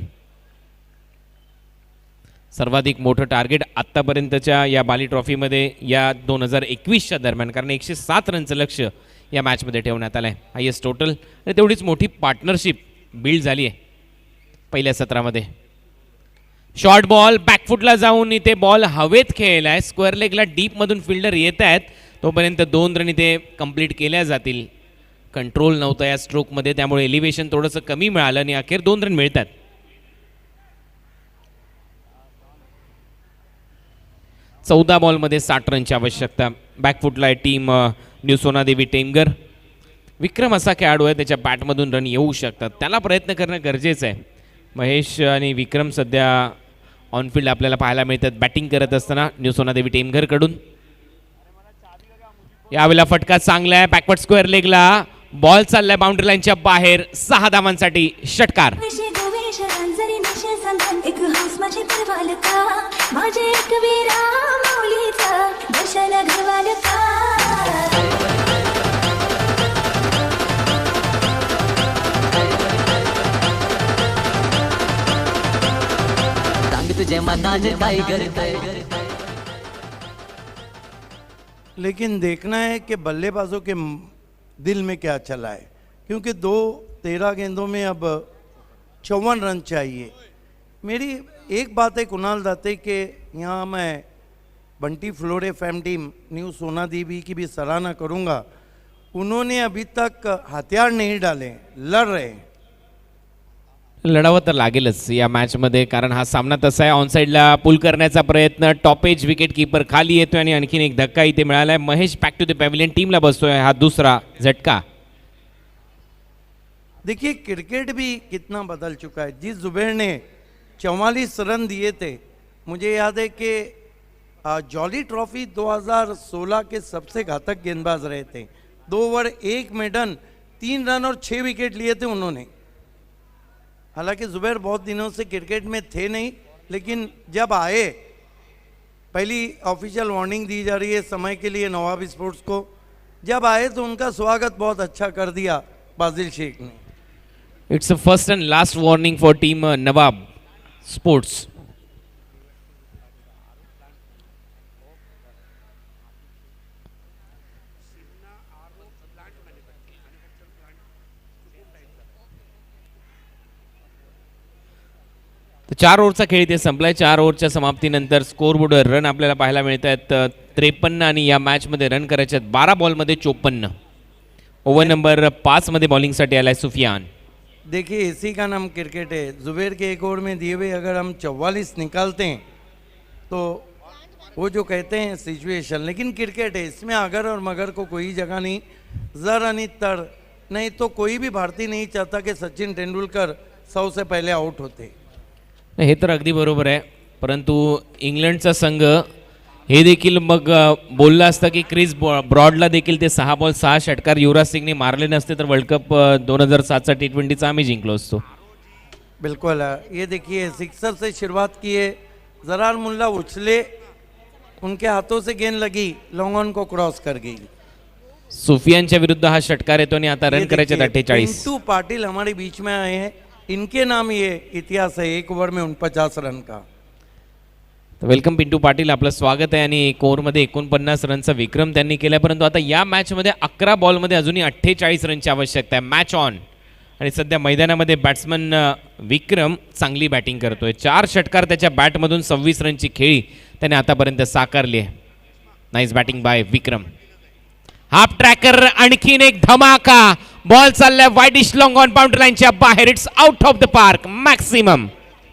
सर्वाधिक मोठं टार्गेट आत्तापर्यंतच्या या बाली ट्रॉफीमध्ये या 2021च्या दरम्यान, कारण 107 रनचं लक्ष्य या मॅचमध्ये ठेवण्यात आलं आहे। हायेस्ट टोटल, आणि तेवढीच मोठी पार्टनरशिप बिल्ड झाली आहे पहिल्या सत्रामध्ये। शॉर्ट बॉल बॅकफुटला जाऊन इथे बॉल हवेत खेळला आहे। स्क्वेअर लेगला डीपमधून फिल्डर येत आहेत, तोपर्यंत 2 रन इथे कंप्लीट केल्या जातील। कंट्रोल नव्हता या स्ट्रोकमध्ये, त्यामुळे एलिव्हेशन थोडंसं कमी मिळालं, आणि अखेर 2 रन मिळतात। 14 बॉलमध्ये 60 रनची आवश्यकता। बॅकफुटला आहे टीम न्यू सोनादेवी टेमघर। विक्रम असा खेळाडू आहे, त्याच्या बॅटमधून रन येऊ शकतात, त्याला प्रयत्न करणं गरजेचं आहे। महेश आणि विक्रम सध्या ऑनफिल्ड आपल्याला पाहायला मिळतात बॅटिंग करत असताना न्यू सोनादेवी टेमघरकडून. यावेळेला फटका चांगला आहे बॅकवर्ड स्क्वेअर लेगला. बॉल चाललाय बाउंड्री लाईनच्या बाहेर. 6 धावांसाठी षटकार. एक हौस माझे परवाल का माझे एक वीरा माऊलीचा दर्शन घडवाल का. तुझे मनाने काय करताय. लेकिन देखना है कि बल्लेबाजों के दिल में क्या चला है, क्योंकि 13 गेंदों में अब 54 रन चाहिए. मेरी एक बात है कुणाल दाते के यहाँ मैं Bunty फ्लोरे fam team new Sona देवी की भी सराहना करूँगा. उन्होंने अभी तक हथियार नहीं डाले, लड़ रहे हैं. लढावं तर लागेलच या मॅचमध्ये, कारण हा सामना तसा आहे. ऑनसाईडला पुल करण्याचा प्रयत्न, टॉपेज विकेट कीपर खाली येतोय आणि आणखीन एक धक्का इथे मिळालाय. Mahesh back to the pavilion टीमला बसतोय. हा दुसरा झटका. देखिए क्रिकेट भी कितना बदल चुका है. जिस जुबेर ने 44 रन दिए थे, मुझे याद है कि जॉली ट्रॉफी 2016 के सबसे घातक गेंदबाज रहे थे. 2 ओवर 1 मेडन 3 रन और 6 विकेट लिए थे उन्होंने. हालांकि जुबैर बहुत दिनों से क्रिकेट में थे नहीं, लेकिन जब आए, पहली ऑफिशियल वार्निंग दी जा रही है समय के लिए नवाब स्पोर्ट्स को, जब आए तो उनका स्वागत बहुत अच्छा कर दिया बाजिल शेख ने. It's a first and last warning for team Nawab sports. तर 4 ओव्हरचा खेळ इथे संपलाय. 4 ओव्हरच्या समाप्तीनंतर स्कोअरबोर्डवर रन आपल्याला पाहायला मिळत आहेत 53 आणि या मॅचमध्ये रन करायचे आहेत 12 बॉलमध्ये 54. ओव्हर नंबर 5 मध्ये बॉलिंगसाठी आलाय सुफियान. देखिए इसी का नाम क्रिकेट है. जुबैर के एक ओवर में दिए हुए अगर हम 44 निकालते हैं तो वो जो कहते हैं सिचुएशन, लेकिन क्रिकेट है, इसमें अगर और मगर को कोई जगह नहीं. जर आणि तर नहीं तो कोई भी भारतीय नहीं चाहता कि सचिन तेंदुलकर 100 से पहले आउट होते. हे तर अगदी बरोबर आहे, परंतु इंग्लंडचा संघ हे देखील मग बोललं असतं की क्रिस ब्रॉडला देखील ते 6 बॉल 6 षटकार युवराज सिंगने मारले नसते तर वर्ल्ड कप 2007चा T20चा आम्ही जिंकलो असतो. बिल्कुल. ये देखिए सिक्सर से शुरुआत किए, जरार मुल्ला उछले, उनके हाथों से गेंद लगी, लॉन्ग ऑन को क्रॉस कर गई. सुफियानच्या विरुद्ध हा षटकार येतो आणि आता रन करायचे 48. पिंटू पाटिल हमारे बीच में आए हैं. इनके नाम ये इतिहास है 1 ओवर में 49 रन का. वेलकम पिंटू पाटील, आपलं स्वागत आहे. आणि 1 ओव्हरमध्ये 49 रनचा विक्रम त्यांनी केला, परंतु आता या मॅचमध्ये 11 बॉलमध्ये अजूनही 48 रनची आवश्यकता आहे. Match on. आणि सध्या मैदानामध्ये बॅट्समन विक्रम चांगली बॅटिंग करतोय. 4 षटकार त्याच्या बॅटमधून 26 रनची खेळी त्याने आतापर्यंत साकारली आहे. Nice batting by Vikram. Half tracker, आणखीन एक धमाका. बॉल चाललाय वाईडिश लॉंग ऑन बाउंड्री लाईनच्या बाहेर. It's out of the park maximum.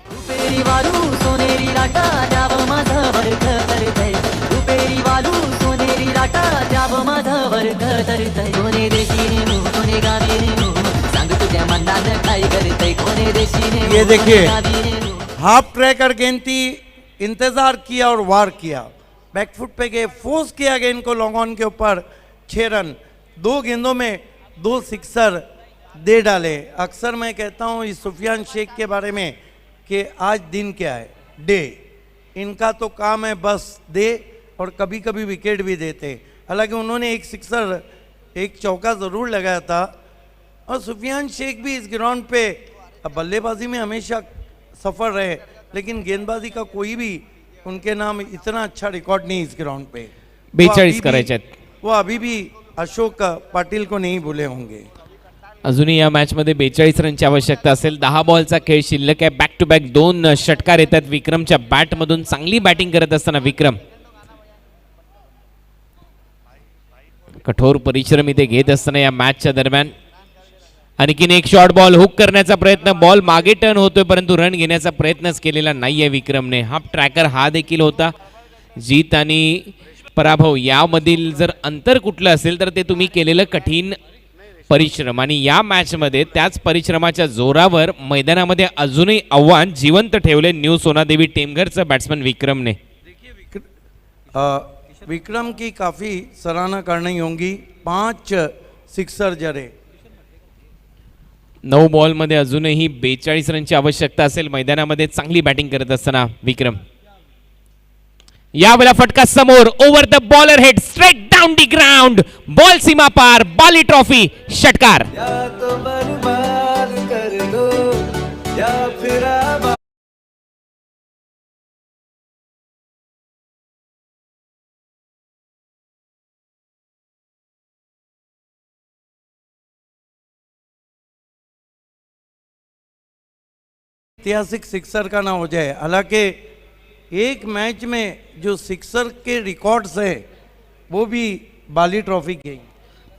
रुपेरी वालू सोनेरी लाटा द्याव माझं वर्ग करतय. रुपेरी वालू सोनेरी लाटा द्याव माझं वर्ग करतय. कोणे देशीने मू कोणे गावीने मू सांग तुझ्या मनात काय करतय. कोणे देशीने ये देखिए हाफ ट्रैकर गेंद थी, इंतजार किया और वार किया. बैकफुट पे गए, फोर्स किया गेंद को लॉन्ग ऑन के ऊपर. 6 रन. 2 गेंदों में 2 सिक्सर दे डाले. अक्सर मैं कहता हूँ इस सुफियान शेख के बारे में कि आज दिन क्या है, डे. इनका तो काम है बस दे, और कभी कभी विकेट भी देते. हालांकि उन्होंने एक सिक्सर, एक चौका ज़रूर लगाया था. और सुफियान शेख भी इस ग्राउंड पे बल्लेबाजी में हमेशा सफल रहे, लेकिन गेंदबाजी का कोई भी उनके नाम इतना अच्छा रिकॉर्ड नहीं इस ग्राउंड पे. 42 करायचे आहेत. वो अभी भी अशोक पाटिल को नहीं भूले होंगे. अजूनही या मॅचमध्ये 42 रनची आवश्यकता असेल. 10 बॉलचा खेळ शिल्लक आहे. बॅक टू बॅक 2 षटकार येतात विक्रमच्या बॅटमधून. चांगली बॅटिंग करत असताना विक्रम कठोर परिश्रम इथे घेत असताना या मॅचच्या दरम्यान आणखीन एक शॉर्ट बॉल हुक करण्याचा प्रयत्न. बॉल मागे टर्न होतोय, परंतु रन घेण्याचा प्रयत्नच केलेला नाहीये विक्रमने. हाफ ट्रॅकर हा देखील होता. जीत आणि पराभव यामधील जर अंतर कुठलं असेल तर ते तुम्ही केलेलं कठीण परिश्रम आणि या मॅचमध्ये त्याच परिश्रमाच्या जोरावर मैदानामध्ये अजूनही आव्हान जिवंत ठेवले न्यू सोनादेवी टेमघरचं बॅट्समन विक्रमने. विक्रम की काफ़ी सराहना करनी होगी, 5 सिक्सर जरे. 9 बॉलमध्ये अजूनही 42 रनची आवश्यकता असेल मैदानामध्ये चांगली बॅटिंग करत असताना विक्रम. यावेळेला फटका समोर, over the bowler head, straight down the ground, ball सीमा पार, बाली ट्रॉफी, षटकार. ऐतिहासिक सिक्सर का ना हो जाए. हालांकि एक मैच में जो सिक्सर के रिकॉर्ड्स है वो भी बाली ट्रॉफी के.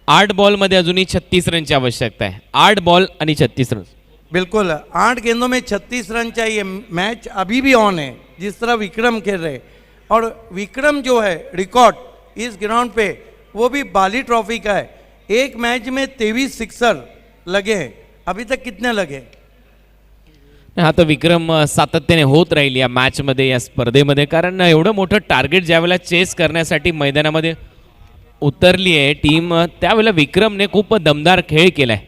8 बॉलमध्ये अजूनही 36 रनची आवश्यकता आहे. 8 बॉल आणि 36 रन. बिल्कुल 8 गेंदों में 36 रन चाहिए. मैच अभी भी ऑन है जिस तरह विक्रम खेल रहे, और विक्रम जो है रिकॉर्ड इस ग्राउंड पे वो भी बाली ट्रॉफी का है. एक मैच में 23 सिक्सर लगे हैं. अभी तक कितने लगे? हा तर विक्रम सातत्याने होत राहील या मॅचमध्ये, या स्पर्धेमध्ये, कारण एवढं मोठं टार्गेट ज्यावेळेला चेस करण्यासाठी मैदानामध्ये उतरली आहे टीम, त्यावेळेला विक्रमने खूप दमदार खेळ केलाय.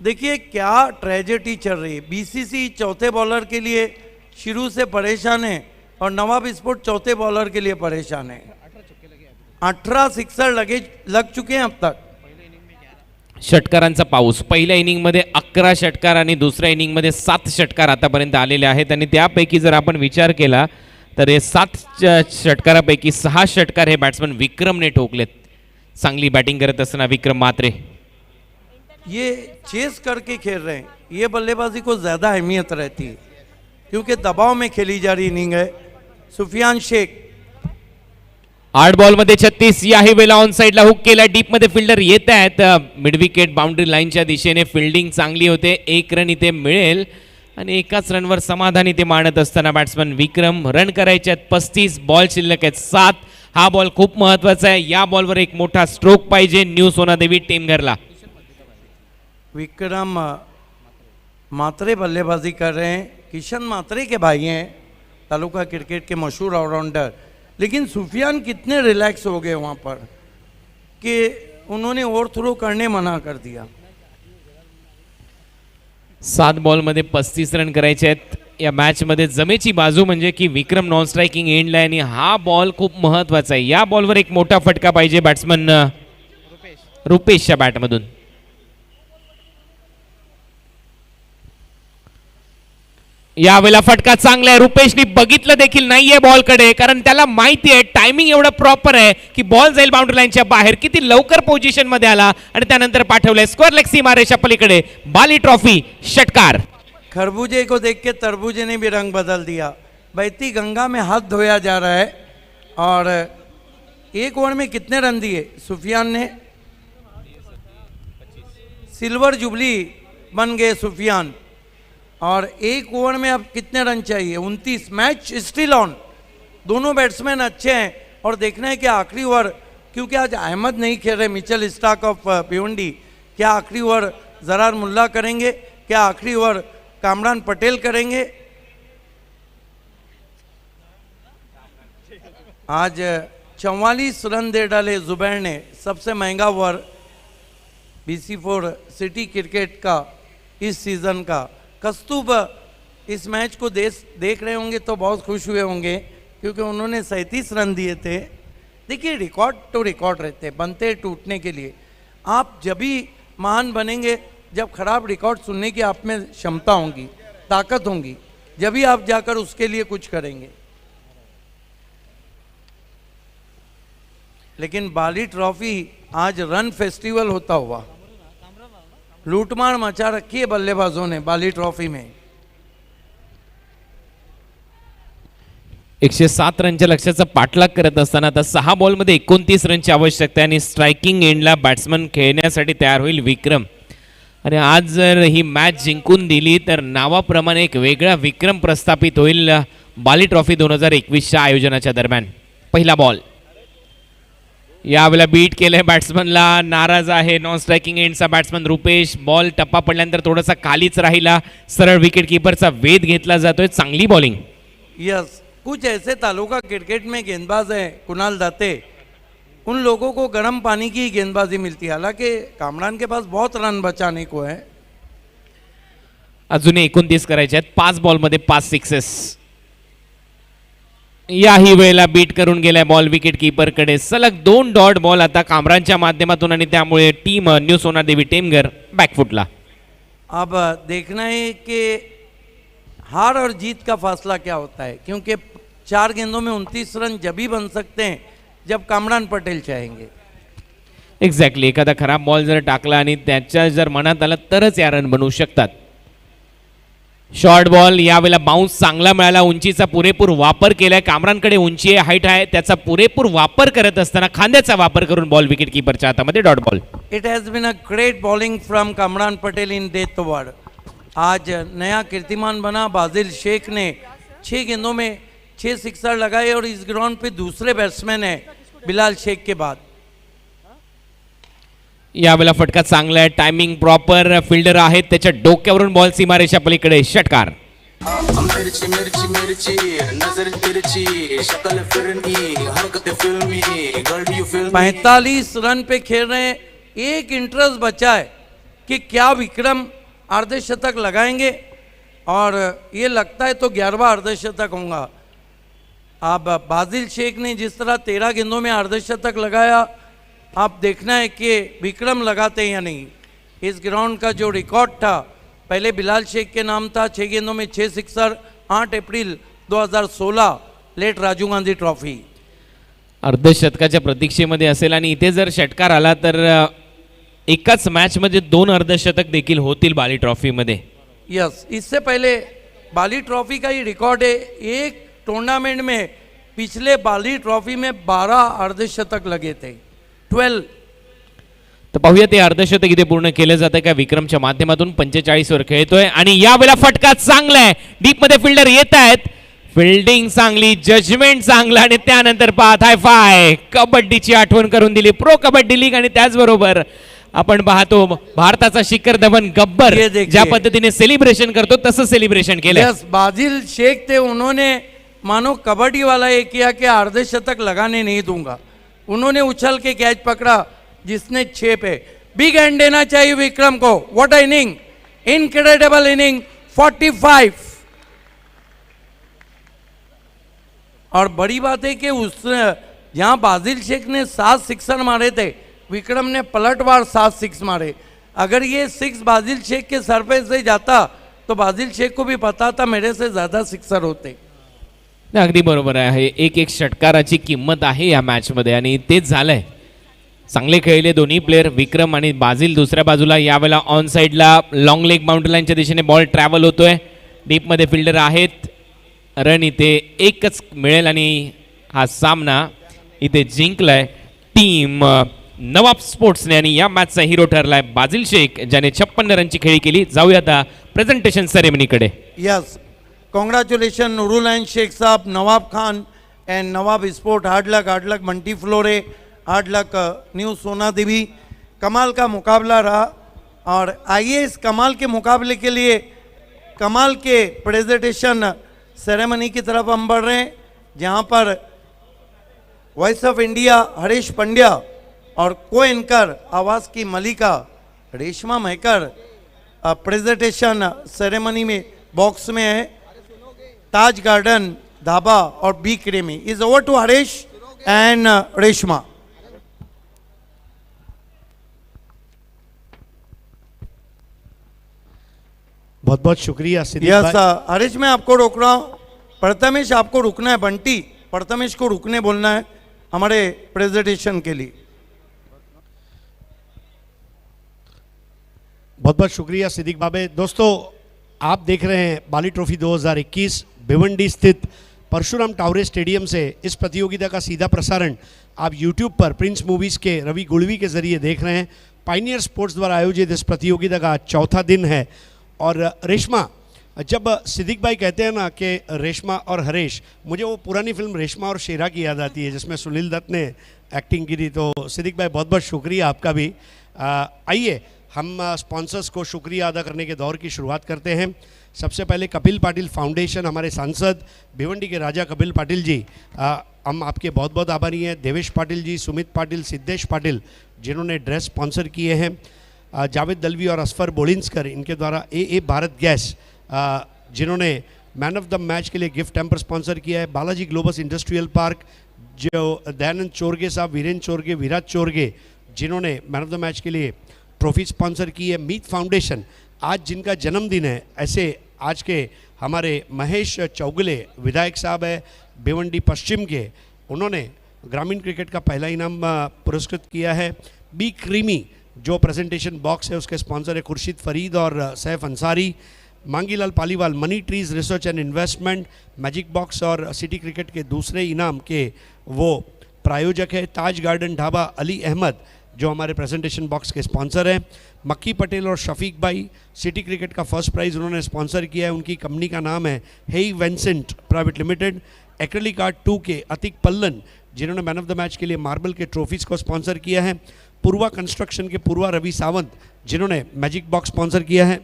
देखिए क्या ट्रेजेडी चल रही है. बीसीसी चौथे बॉलर के लिए शुरू से परेशान है और नवाब स्पोर्ट चौथे बॉलर के लिए परेशान है. 18 सिक्सर लग चुके हैं अब तक. षटकारांचा पाऊस. पहिल्या इनिंगमध्ये 11 षटकार आणि दुसऱ्या इनिंगमध्ये 7 षटकार आतापर्यंत आलेले आहेत, आणि त्यापैकी जर आपण विचार केला तर हे 7 षटकारापैकी 6 षटकार हे बॅट्समन विक्रमने ठोकलेत. चांगली बॅटिंग करत असताना विक्रम मात्रे. ये चेस करके खेल रहे हैं, ये बल्लेबाजी को ज़्यादा अहमियत रहती है क्योंकि दबाव में खेली जा रही इनिंग है. सुफियान शेख 8 बॉलमध्ये 36. याही वेळेला ऑन साईडला हुक केला, डीप मध्ये फिल्डर येत आहेत. मिड विकेट बाउंड्री लाईनच्या दिशेने फिल्डिंग चांगली होते. 1 रन इथे मिळेल आणि एकाच रनवर समाधान इथे मानत असताना बॅट्समन विक्रम. रन करायचे आहेत 35, बॉल शिल्लक आहेत 7. हा बॉल खूप महत्वाचा आहे. या बॉलवर एक मोठा स्ट्रोक पाहिजे न्यू सोनादेवी टेमघरला. विक्रम मात्रे बल्लेबाजी कर रहे हैं. किशन मात्रे के भाई हैं, तालुका क्रिकेट के मशहूर ऑलराउंडर. लेकिन सुफियान कितने रिलैक्स हो गए वहाँ पर कि उन्होंने ओवर थ्रो करने मना कर दिया. 7 बॉलमध्ये 35 रन करायचे आहेत. या मॅचमध्ये जमेची बाजू म्हणजे की विक्रम नॉन स्ट्रायकिंग एंडला आहे आणि हा बॉल खूप महत्त्वाचा आहे. या बॉलवर एक मोठा फटका पाहिजे बॅट्समन रुपेशच्या बॅटमधून. यावेळेला फटका चांगला आहे. रुपेशनी बघितलं देखील नाहीये बॉलकडे, कारण त्याला माहिती आहे टायमिंग एवढं प्रॉपर आहे की बॉल जाईल बाउंड्री लाईनच्या बाहेर. किती लवकर पोझिशन मध्ये आला आणि त्यानंतर पाठवलंय स्क्वेअर लेग सीमारेषा पलीकडे. बाली ट्रॉफी, षटकार. खरबूजे को देख के तरबूजे ने भी रंग बदल दिया. बहती गंगा में हाथ धोया जा रहा है. और 1 ओवर में कितने रन दिए सुफियान ने? सिल्वर जुबली बन गए सुफियान. और 1 ओवर में अब कितने रन चाहिए? 29. Match still on. दोनों बैट्समैन अच्छे हैं और देखना है कि आखिरी ओवर, क्योंकि आज अहमद नहीं खेल रहे, मिचेल स्टार्क ऑफ भिवंडी, क्या आखिरी ओवर जरार मुल्ला करेंगे? क्या आखिरी ओवर कामरान पटेल करेंगे? आज 44 रन दे डाले जुबैर ने. सबसे महंगा ओवर BC4 सिटी क्रिकेट का इस सीज़न का. कस्तूब इस मैच को देख रहे होंगे तो बहुत खुश हुए होंगे क्योंकि उन्होंने 37 रन दिए थे. देखिए रिकॉर्ड तो रिकॉर्ड रहते हैं, बनते हैं टूटने के लिए. आप जब भी महान बनेंगे जब खराब रिकॉर्ड सुनने की आप में क्षमता होगी, ताकत होगी, जब भी आप जाकर उसके लिए कुछ करेंगे. लेकिन बाली ट्रॉफी आज रन फेस्टिवल होता हुआ लूटमार मचा रखी है बल्लेबाजों ने बाली ट्रॉफी में. 107 रनच्या लक्ष्याचा पाठलाग करत असताना आता 6 बॉलमध्ये 29 रनची आवश्यकता आहे आणि स्ट्रायकिंग एंडला बॅट्समन खेळण्यासाठी तयार होईल विक्रम. आणि आज जर ही मॅच जिंकून दिली तर नावाप्रमाणे एक वेगळा विक्रम प्रस्थापित होईल बाली ट्रॉफी 2021च्या आयोजनाच्या दरम्यान. पहिला बॉल. यावेळेला बीट केलंय बॅट्समनला, नाराज आहे नॉन स्ट्रायकिंग एंडचा बॅट्समन रुपेश. बॉल टप्पा पडल्यानंतर थोडासा खालीच राहिला, सरळ विकेट कीपरचा वेध घेतला जातोय. चांगली बॉलिंग. यस, कुछ ऐसे तालुका क्रिकेट में गेंदबाज हैं कुणाल दाते, उन लोगों को गर्म पानी की गेंदबाजी मिलती है. हालांकि कामरान के पास बहुत रन बचाने को है. अजून 29 करायचे आहेत. 5 बॉलमध्ये 5 सिक्सेस. याही वेळेला बीट करून गेलाय बॉल विकेट कीपरकडे. सलग 2 डॉट बॉल आता कामरानच्या माध्यमातून आणि त्यामुळे टीम न्यू सोनादेवी टेमघर बॅकफुटला. अब देखना है कि हार और जीत का फासला क्या होता है, क्योंकि 4 गेंदों में 29 रन जब ही बन सकते हैं जब कामरान पटेल चाहेंगे. एक्झॅक्टली. एखादा खराब बॉल जर टाकला आणि त्याच्या जर मनात आला तरच या रन बनवू शकतात. शॉर्ट बॉल यावेळेला बाउन्स चांगला मिळाला. उंचीचा पुरेपूर वापर केलाय. कामरानकडे उंची आहे, हाईट आहे, त्याचा पुरेपूर वापर करत असताना खांद्याचा वापर करून बॉल विकेट कीपरच्या हातामध्ये dot ball. It has been a great bowling from Kamran Patel in death over. आज नया कीर्तिमान बना. बाजिल शेख ने 6 गेंदों में 6 सिक्सर लगाए और इस ग्राउंड पे दूसरे बैट्समैन है बिलाल शेख के बाद. यावेळेला फटका चांगला आहे. Timing proper. फिल्डर आहेत, त्याच्या डोक्यावरून बॉल सीमारेषा पलीकडे. षटकार. 45 रन पे खेल रहे हैं. एक इंटरेस्ट बचा है कि क्या विक्रम अर्धशतक लगाएंगे, और ये लगता है तो 11वां अर्धशतक होगा. अब बाजिल शेख ने जिस तरह 13 गेंदों में अर्धशतक लगाया, आप देखना है कि विक्रम लगाते हैं या नहीं. इस ग्राउंड का जो रिकॉर्ड था पहले बिलाल शेख के नाम था, 6 गेंदों में 6 sixer. 8 April 2016 late Rajiv Gandhi trophy. अर्धशतकाच्या प्रतीक्षेमध्ये असेल आणि इथे जर षटकार आला तर एकाच मॅचमध्ये 2 अर्धशतक देखील होतील बाली ट्रॉफीमध्ये. यस, इससे पहले बाली ट्रॉफी का ही रिकॉर्ड है. एक टूर्नामेंट में पिछले बाली ट्रॉफी में 12 अर्धशतक लगे थे. 12. तर पाहूया ते अर्धशतक इथे पूर्ण केलं जातं का विक्रमच्या माध्यमातून. 45 वर खेळतोय आणि यावेळेला फटका चांगला आहे. डीप मध्ये फिल्डर येत आहेत. फिल्डिंग चांगली, जजमेंट चांगला आणि त्यानंतर पाहत हाय फाय. कबड्डीची आठवण करून दिली, प्रो कबड्डी लीग. आणि त्याचबरोबर आपण पाहतो भारताचा शिखर धवन गब्बर ज्या पद्धतीने सेलिब्रेशन करतो तसं सेलिब्रेशन केलं. यस, बाजिल शेख थे, उन्होंने मानो कबड्डी वाला ये किया कि अर्धशतक लगाने नहीं दूंगा. उन्होंने उछल के कैच पकड़ा जिसने 6 पे. बिग हैंड देना चाहिए विक्रम को. What inning, incredible inning. 45. और बड़ी बात है कि उस जहां बाजिल शेख ने 7 सिक्सर मारे थे, विक्रम ने पलटवार 7 सिक्स मारे. अगर ये 6 बाजिल शेख के सर पे से जाता तो बाजिल शेख को भी पता था मेरे से ज़्यादा सिक्सर होते. अगदी बरोबर आहे. एक षटकाराची किंमत आहे या मॅचमध्ये आणि तेच झालंय. चांगले खेळले दोन्ही प्लेयर, विक्रम आणि बाजिल. दुसऱ्या बाजूला यावेळेला ऑन साईडला लॉंग लेग बाउंड्री लाईनच्या दिशेने बॉल ट्रॅव्हल होतोय. डीपमध्ये फिल्डर आहेत. रन इथे एकच मिळेल आणि हा सामना इथे जिंकलाय टीम नवाब स्पोर्ट्सने. आणि या मॅचचा हिरो ठरलाय बाजिल शेख ज्याने 56 रनची खेळी केली. जाऊया आता प्रेझेंटेशन सेरेमनीकडे. यस, कॉन्ग्रेचुलेशन नूरुल शेख साहब, Nawab Khan and Nawab sport. Hard luck मंटी फ्लोरे, hard luck new Sona Devi. कमाल का मुकाबला रहा. और आइए इस कमाल के मुकाबले के लिए कमाल के प्रेजेंटेशन सेरेमनी की तरफ हम बढ़ रहे हैं, जहां पर voice of India Harish Pandya और को एंकर आवाज़ की मलिका रेशमा महकर प्रेजेंटेशन सेरेमनी में बॉक्स में है. ताज गार्डन धाबा और B creamy. Is over to Harish and Reshma. बहुत बहुत शुक्रिया सिद्दीक यस भाई. हरीश, मैं आपको रोक रहा हूँ. प्रथमेश आपको रुकना है. बंटी, प्रथमेश को रुकने बोलना है हमारे प्रेजेंटेशन के लिए. बहुत बहुत शुक्रिया सिद्दीक बाबे. दोस्तों, आप देख रहे हैं बाली ट्रॉफी 2021 भिवंडी स्थित परशुराम टावरे स्टेडियम से. इस प्रतियोगिता का सीधा प्रसारण आप यूट्यूब पर प्रिंस मूवीज़ के रवि गुड़वी के ज़रिए देख रहे हैं. पाइनियर स्पोर्ट्स द्वारा आयोजित इस प्रतियोगिता का 4था दिन है. और रेशमा, जब सिद्दीक भाई कहते हैं ना कि रेशमा और हरेश, मुझे वो पुरानी फिल्म रेशमा और शेरा की याद आती है जिसमें सुनील दत्त ने एक्टिंग की थी। तो सिद्दीक भाई बहुत बहुत शुक्रिया आपका भी। आइए हम स्पॉन्सर्स को शुक्रिया अदा करने के दौर की शुरुआत करते हैं। सबसे पहले कपिल पाटिल फाउंडेशन, हमारे सांसद भिवंडी के राजा कपिल पाटिल जी, हम आपके बहुत बहुत आभारी हैं। देवेश पाटिल जी, सुमित पाटिल, सिद्धेश पाटिल जिन्होंने ड्रेस स्पॉन्सर किए हैं। जावेद दलवी और असफर बोलिंसकर, इनके द्वारा ए भारत गैस जिन्होंने मैन ऑफ द मैच के लिए गिफ्ट टैम्पर स्पॉन्सर किया है। बालाजी ग्लोबस इंडस्ट्रियल पार्क, जो दयानंद चोरगे साहब, वीरेंद्र चोरगे, विराज चोरगे जिन्होंने मैन ऑफ द मैच के लिए ट्रॉफी स्पॉन्सर की है। मीत फाउंडेशन, आज जिनका जन्मदिन है, ऐसे आज के हमारे महेश चौगले विधायक साहब है भिवंडी पश्चिम के, उन्होंने ग्रामीण क्रिकेट का पहला इनाम पुरस्कृत किया है। बी क्रीमी जो प्रेजेंटेशन बॉक्स है उसके स्पॉन्सर है खुर्शीद फरीद और Saif Ansari. Mangilal Paliwal money trees research and investment, magic box और सिटी क्रिकेट के दूसरे इनाम के वो प्रायोजक है। ताज गार्डन ढाबा अली अहमद जो हमारे प्रेजेंटेशन बॉक्स के स्पॉन्सर हैं। मक्की पटेल और शफीक भाई, सिटी क्रिकेट का फर्स्ट प्राइज़ उन्होंने स्पॉन्सर किया है। उनकी कंपनी का नाम है हेई वेंसेंट प्राइवेट लिमिटेड। एक्रेलिक आर्ट 2 के अतिक पल्लन जिन्होंने मैन ऑफ द मैच के लिए मार्बल के ट्रॉफीज़ को स्पॉन्सर किया है। पूर्वा कंस्ट्रक्शन के पूर्वा रवि सावंत जिन्होंने मैजिक बॉक्स स्पॉन्सर किया है।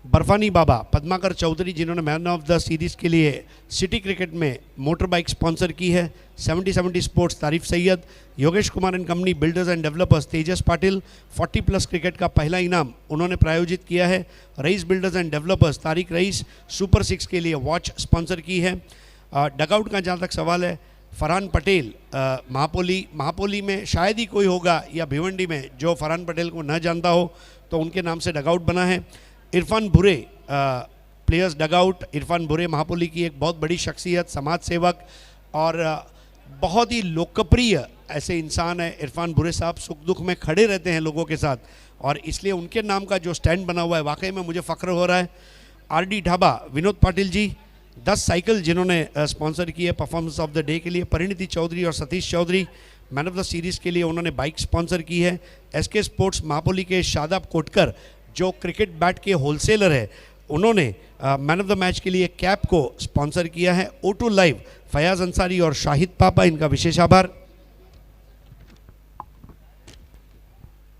बर्फानी बाबा पद्माकर चौधरी जिन्होंने मैन ऑफ द सीरीज़ के लिए सिटी क्रिकेट में मोटर बाइक स्पॉन्सर की है। 70-70 sports Tarif Sayyed, Yogesh Kumar and company builders and developers Tejas Patil, 40+ cricket का पहला इनाम उन्होंने प्रायोजित किया है। Raees builders and developers Tariq Raees super 6 के लिए वॉच स्पॉन्सर की है। डगआउट का जहाँ तक सवाल है, फरहान पटेल महापोली में शायद ही कोई होगा या भिवंडी में जो फरहान पटेल को न जानता हो, तो उनके नाम से डगआउट बना है। इरफान बुरे प्लेयर्स डगआउट, इरफान बुरे महापोली की एक बहुत बड़ी शख्सियत, समाज सेवक और बहुत ही लोकप्रिय ऐसे इंसान है इरफान बुरे साहब। सुख दुख में खड़े रहते हैं लोगों के साथ और इसलिए उनके नाम का जो स्टैंड बना हुआ है वाकई में मुझे फ़ख्र हो रहा है। आरडी ढाबा विनोद पाटिल जी, 10 साइकिल जिन्होंने स्पॉन्सर की है परफॉर्मेंस ऑफ द डे के लिए। परिणीति चौधरी और Satish Chaudhary man of the series के लिए उन्होंने बाइक स्पॉन्सर की है। एसके स्पोर्ट्स महापोली के शादाब कोटकर जो क्रिकेट बैट के होलसेलर है, उन्होंने मैन ऑफ द मैच के लिए कैप को स्पॉन्सर किया है। O2 लाइव फयाज अंसारी और शाहिद पापा, इनका विशेष आभार।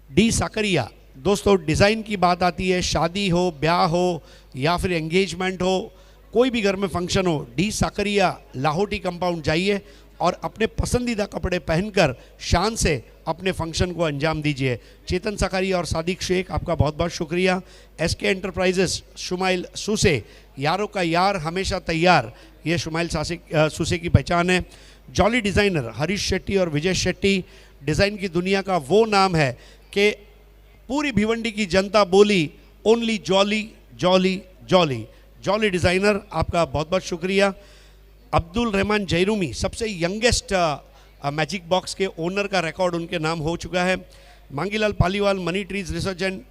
डी साकरिया, दोस्तों डिज़ाइन की बात आती है, शादी हो, ब्याह हो या फिर एंगेजमेंट हो, कोई भी घर में फंक्शन हो, डी साकरिया लाहौटी कंपाउंड जाइए और अपने पसंदीदा कपड़े पहनकर शान से अपने फंक्शन को अंजाम दीजिए। चेतन सकारी और सादिक शेख, आपका बहुत बहुत शुक्रिया। एसके एंटरप्राइजेस शुमाइल सूसे, यारों का यार हमेशा तैयार, ये शुमाइल सूसे की पहचान है। जॉली डिज़ाइनर हरीश शेट्टी और विजय शेट्टी, डिज़ाइन की दुनिया का वो नाम है कि पूरी भिवंडी की जनता बोली only jolly jolly jolly. Jolly designer, आपका बहुत बहुत शुक्रिया। अब्दुल रहमान जैरूमी, सबसे यंगेस्ट मैजिक बॉक्स के ओनर का रिकॉर्ड उनके नाम हो चुका है। Mangilal Paliwal money trees research and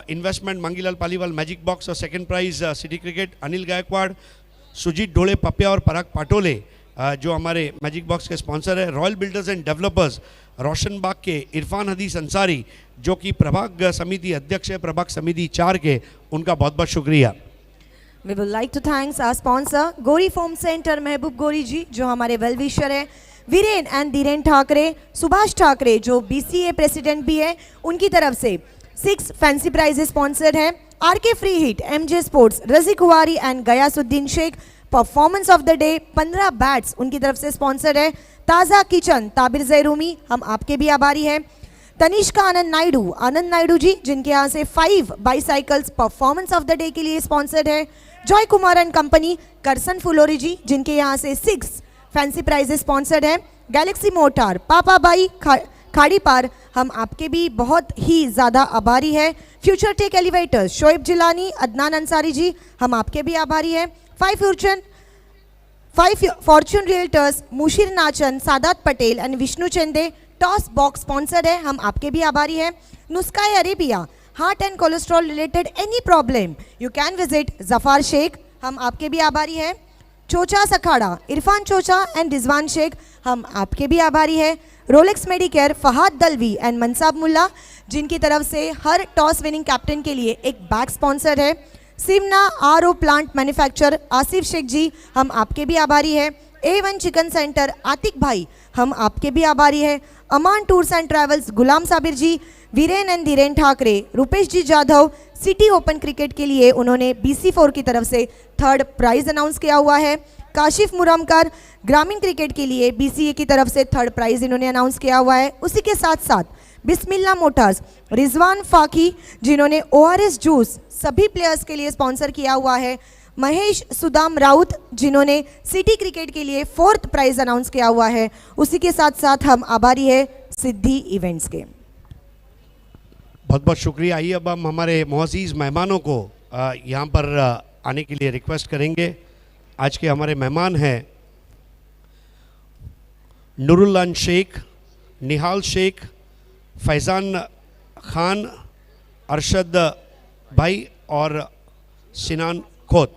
investment, Mangilal Paliwal magic box और second prize city cricket. Anil Gaikwad, Sujit Dhole Papya और पराग पाटोले जो हमारे मैजिक बॉक्स के स्पॉन्सर है। Royal builders and developers Roshanbagh के इरफान हदीस अंसारी जो कि प्रभाग समिति अध्यक्ष है, प्रभाग समिति 4 के, उनका बहुत बहुत शुक्रिया। We would like to thanks our sponsor Ghori foam centre Mahboob Ghori ji जो हमारे वेल विशर है। वीरेन एंड धीरेन ठाकरे, सुभाष ठाकरे जो BCA प्रेसिडेंट भी है, उनकी तरफ से 6 फैंसी प्राइजेस स्पॉन्सर्ड है। RK free hit, MJ sports, Raji Kuwari and Gyasuddin Sheikh performance of the day 15 bats उनकी तरफ से स्पॉन्सर्ड है। ताज़ा किचन ताबिर जैरूमी, हम आपके भी आभारी हैं। तनिष्का आनंद नायडू जी जिनके यहाँ से 5 bicycles performance of the day के लिए स्पॉन्सर्ड है। जॉय कुमार एंड कंपनी करसन फुलोरी जी जिनके यहाँ से 6 फैंसी प्राइजेस स्पॉन्सर्ड है। गैलेक्सी मोटार, पापा बाई खाड़ी पार, हम आपके भी बहुत ही ज़्यादा आभारी है। Future tech elevators, Shoaib Jilani, Adnan Ansari ji, हम आपके भी आभारी हैं। 5 fortune realtors, Mushir Nachan, Sadat Patel and Vishnu Chande toss box sponsored है, हम आपके भी आभारी हैं। Nuskha Arabia, heart and cholesterol related any problem you can visit Zafar Shaikh, हम आपके भी आभारी हैं। चोचास अखाड़ा इरफान चोचा एंड रिजवान शेख, हम आपके भी आभारी हैं। Rolex Medicare Fahad Dalvi and Mansab Mulla, जिनकी तरफ से हर टॉस विनिंग कैप्टन के लिए एक बैग स्पॉन्सर है। Simna RO plant manufacture Asif Shaikh ji, हम आपके भी आभारी हैं। A1 चिकन सेंटर आतिक भाई, हम आपके भी आभारी हैं। Aman tours and travels Ghulam Sabir ji, Viren and Dhiren Thackeray, Rupesh ji Jadhav, city open cricket के लिए उन्होंने BC4 की तरफ से 3rd प्राइज अनाउंस किया हुआ है। काशिफ मुरमकर ग्रामीण क्रिकेट के लिए BCA की तरफ से 3rd प्राइज इन्होंने अनाउंस किया हुआ है। उसी के साथ साथ बिस्मिल्ला मोटर्स रिजवान फाकी, जिन्होंने ORS जूस सभी प्लेयर्स के लिए स्पॉन्सर किया हुआ है। महेश सुदाम राउत, जिन्होंने सिटी क्रिकेट के लिए 4th प्राइज अनाउंस किया हुआ है। उसी के साथ साथ हम आभारी है सिद्धि इवेंट्स के। बहुत बहुत शुक्रिया। आइए अब हम हमारे मुअज़्ज़िज़ मेहमानों को यहाँ पर आने के लिए रिक्वेस्ट करेंगे। आज के हमारे मेहमान हैं नूरुल्लाह शेख, निहाल शेख, फैज़ान खान, अरशद भाई और सिनान खोत।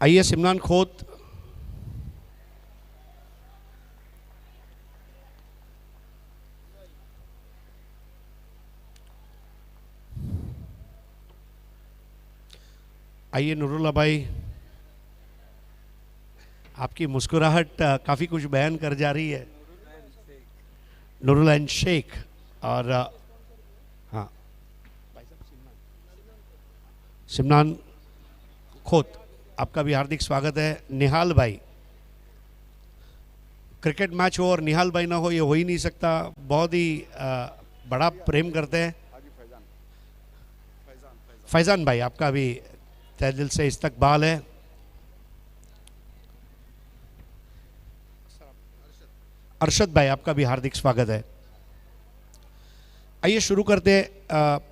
आइए सिमनान खोत, आइए नूरुल्लाह भाई, आपकी मुस्कुराहट काफ़ी कुछ बयान कर जा रही है। नूरुल्लाह शेख और हाँ सिमनान खोत, आपका भी हार्दिक स्वागत है। निहाल भाई, क्रिकेट मैच हो और निहाल भाई ना हो ये हो ही नहीं सकता, बहुत ही बड़ा प्रेम करते हैं। फैज़ान भाई, आपका भी तहे दिल से इस्तकबाल है। अरशद भाई, आपका भी हार्दिक स्वागत है। आइए शुरू करते हैं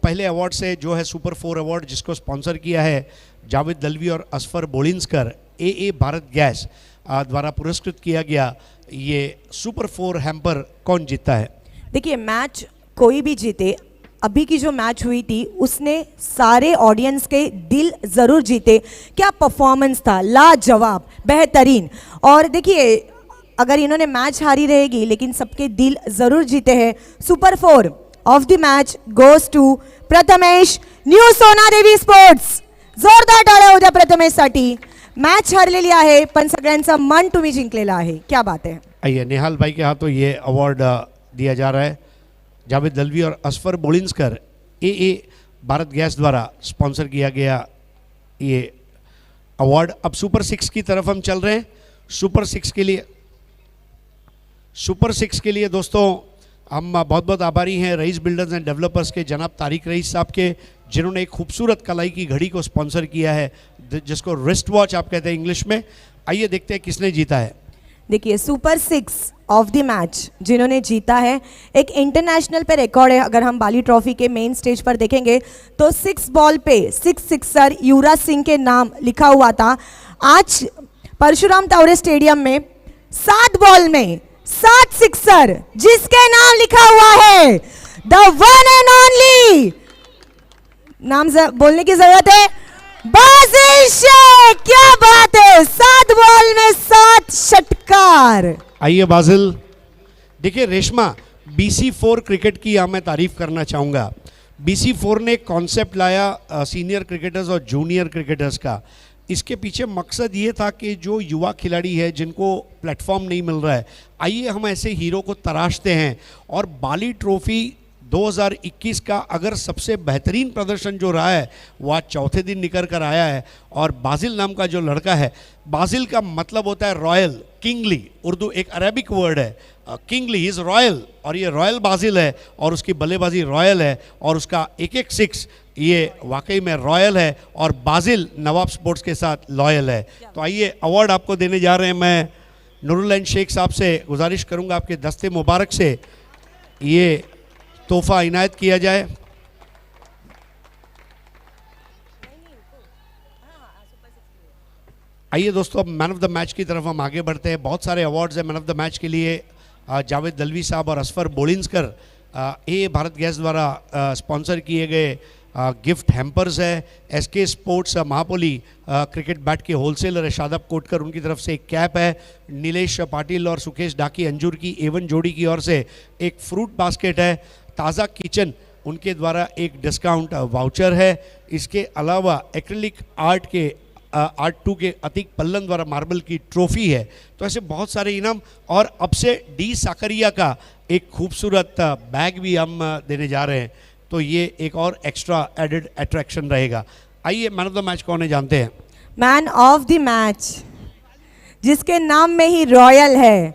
पहले अवार्ड से, जो है सुपर 4 अवार्ड, जिसको स्पॉन्सर किया है जावेद दलवी और असफर बोलिंसकर। AA भारत गैस द्वारा पुरस्कृत किया गया ये सुपर 4 हैम्पर कौन जीतता है? देखिए, मैच कोई भी जीते, अभी की जो मैच हुई थी उसने सारे ऑडियंस के दिल ज़रूर जीते। क्या परफॉर्मेंस था, लाजवाब, बेहतरीन। और देखिए, अगर इन्होंने मैच हारी रहेगी लेकिन सबके दिल ज़रूर जीते हैं। Super 4 of the match goes to Prathamesh, new Sona Devi sports. जोरदार टाळ्या उद्या प्रथमेशसाठी. मॅच हरलेली आहे पण सगळ्यांचं मन तुम्ही जिंकलेलं आहे. क्या बात है. आइए निहाल भाई के हाथों ये अवार्ड दिया जा रहा है। जावेद दलवी और असफर बोलिंसकर, AA भारत गैस द्वारा स्पॉन्सर किया गया ये अवार्ड। अब सुपर 6 की तरफ हम चल रहे हैं। सुपर 6 के लिए दोस्तों हम बहुत बहुत आभारी हैं रईस बिल्डर्स एंड डेवलपर्स के जनाब तारिक रईस साहब के, जिन्होंने एक खूबसूरत कलाई की घड़ी को स्पॉन्सर किया है, जिसको रिस्ट वॉच आप कहते हैं इंग्लिश में। आइए देखते हैं किसने जीता है। देखिए, सुपर 6 ऑफ द मैच जिन्होंने जीता है, एक इंटरनेशनल पे रिकॉर्ड है। अगर हम बाली ट्रॉफी के मेन स्टेज पर देखेंगे तो 6 बॉल पे 6 सिक्सर युवराज सिंह के नाम लिखा हुआ था। आज परशुराम तावरे स्टेडियम में 7 बॉल में 7 सिक्सर, जिसके नाम लिखा हुआ है द वन एंड ओनली, नाम बोलने की जरूरत है, बाजिल शेख। क्या बात है, 7 बॉल में 7 षटकार। आइए बाजिल। देखिए रेशमा, BC4 क्रिकेट की यहाँ मैं तारीफ करना चाहूँगा। BC4 ने कॉन्सेप्ट लाया सीनियर क्रिकेटर्स और जूनियर क्रिकेटर्स का। इसके पीछे मकसद ये था कि जो युवा खिलाड़ी है जिनको प्लेटफॉर्म नहीं मिल रहा है, आइए हम ऐसे हीरो को तराशते हैं। और बाली ट्रॉफी 2021 का अगर सबसे बेहतरीन प्रदर्शन जो रहा है वो आज चौथे दिन निकल कर आया है। और बाजिल नाम का जो लड़का है, बाजिल का मतलब होता है रॉयल, किंगली, उर्दू एक अरेबिक वर्ड है, किंगली इज़ रॉयल, और ये रॉयल बाजिल है और उसकी बल्लेबाजी रॉयल है और उसका एक 6 ये वाकई में रॉयल है। और बाजिल नवाब स्पोर्ट्स के साथ लॉयल है। तो आइए अवार्ड आपको देने जा रहे हैं। मैं नूरुल्लाह शेख साहब से गुजारिश करूंगा आपके दस्ते मुबारक से ये तोहफा इनायत किया जाए। आइए दोस्तों, अब मैन ऑफ द मैच की तरफ हम आगे बढ़ते हैं। बहुत सारे अवार्ड्स हैं मैन ऑफ द मैच के लिए। जावेद दलवी साहब और असफर बोलिंसकर ये भारत गैस द्वारा स्पॉन्सर किए गए गिफ्ट हैम्पर्स है। एसके स्पोर्ट्स महापोली क्रिकेट बैट के होलसेलर है शादाब कोटकर, उनकी तरफ से एक कैप है। नीलेश पाटिल और सुकेश डाकी अंजूर की एवन जोड़ी की ओर से एक फ्रूट बास्केट है। ताज़ा किचन उनके द्वारा एक डिस्काउंट वाउचर है। इसके अलावा एक्रिलिक आर्ट के आर्ट 2 के अतिक पल्लन द्वारा मार्बल की ट्रॉफी है। तो ऐसे बहुत सारे इनाम, और अब से डी साकरिया का एक खूबसूरत बैग भी हम देने जा रहे हैं, तो ये एक और एक्स्ट्रा एडेड अट्रैक्शन रहेगा। आइए मैन ऑफ द मैच कौन है जानते हैं। मैन ऑफ द मैच जिसके नाम में ही रॉयल है,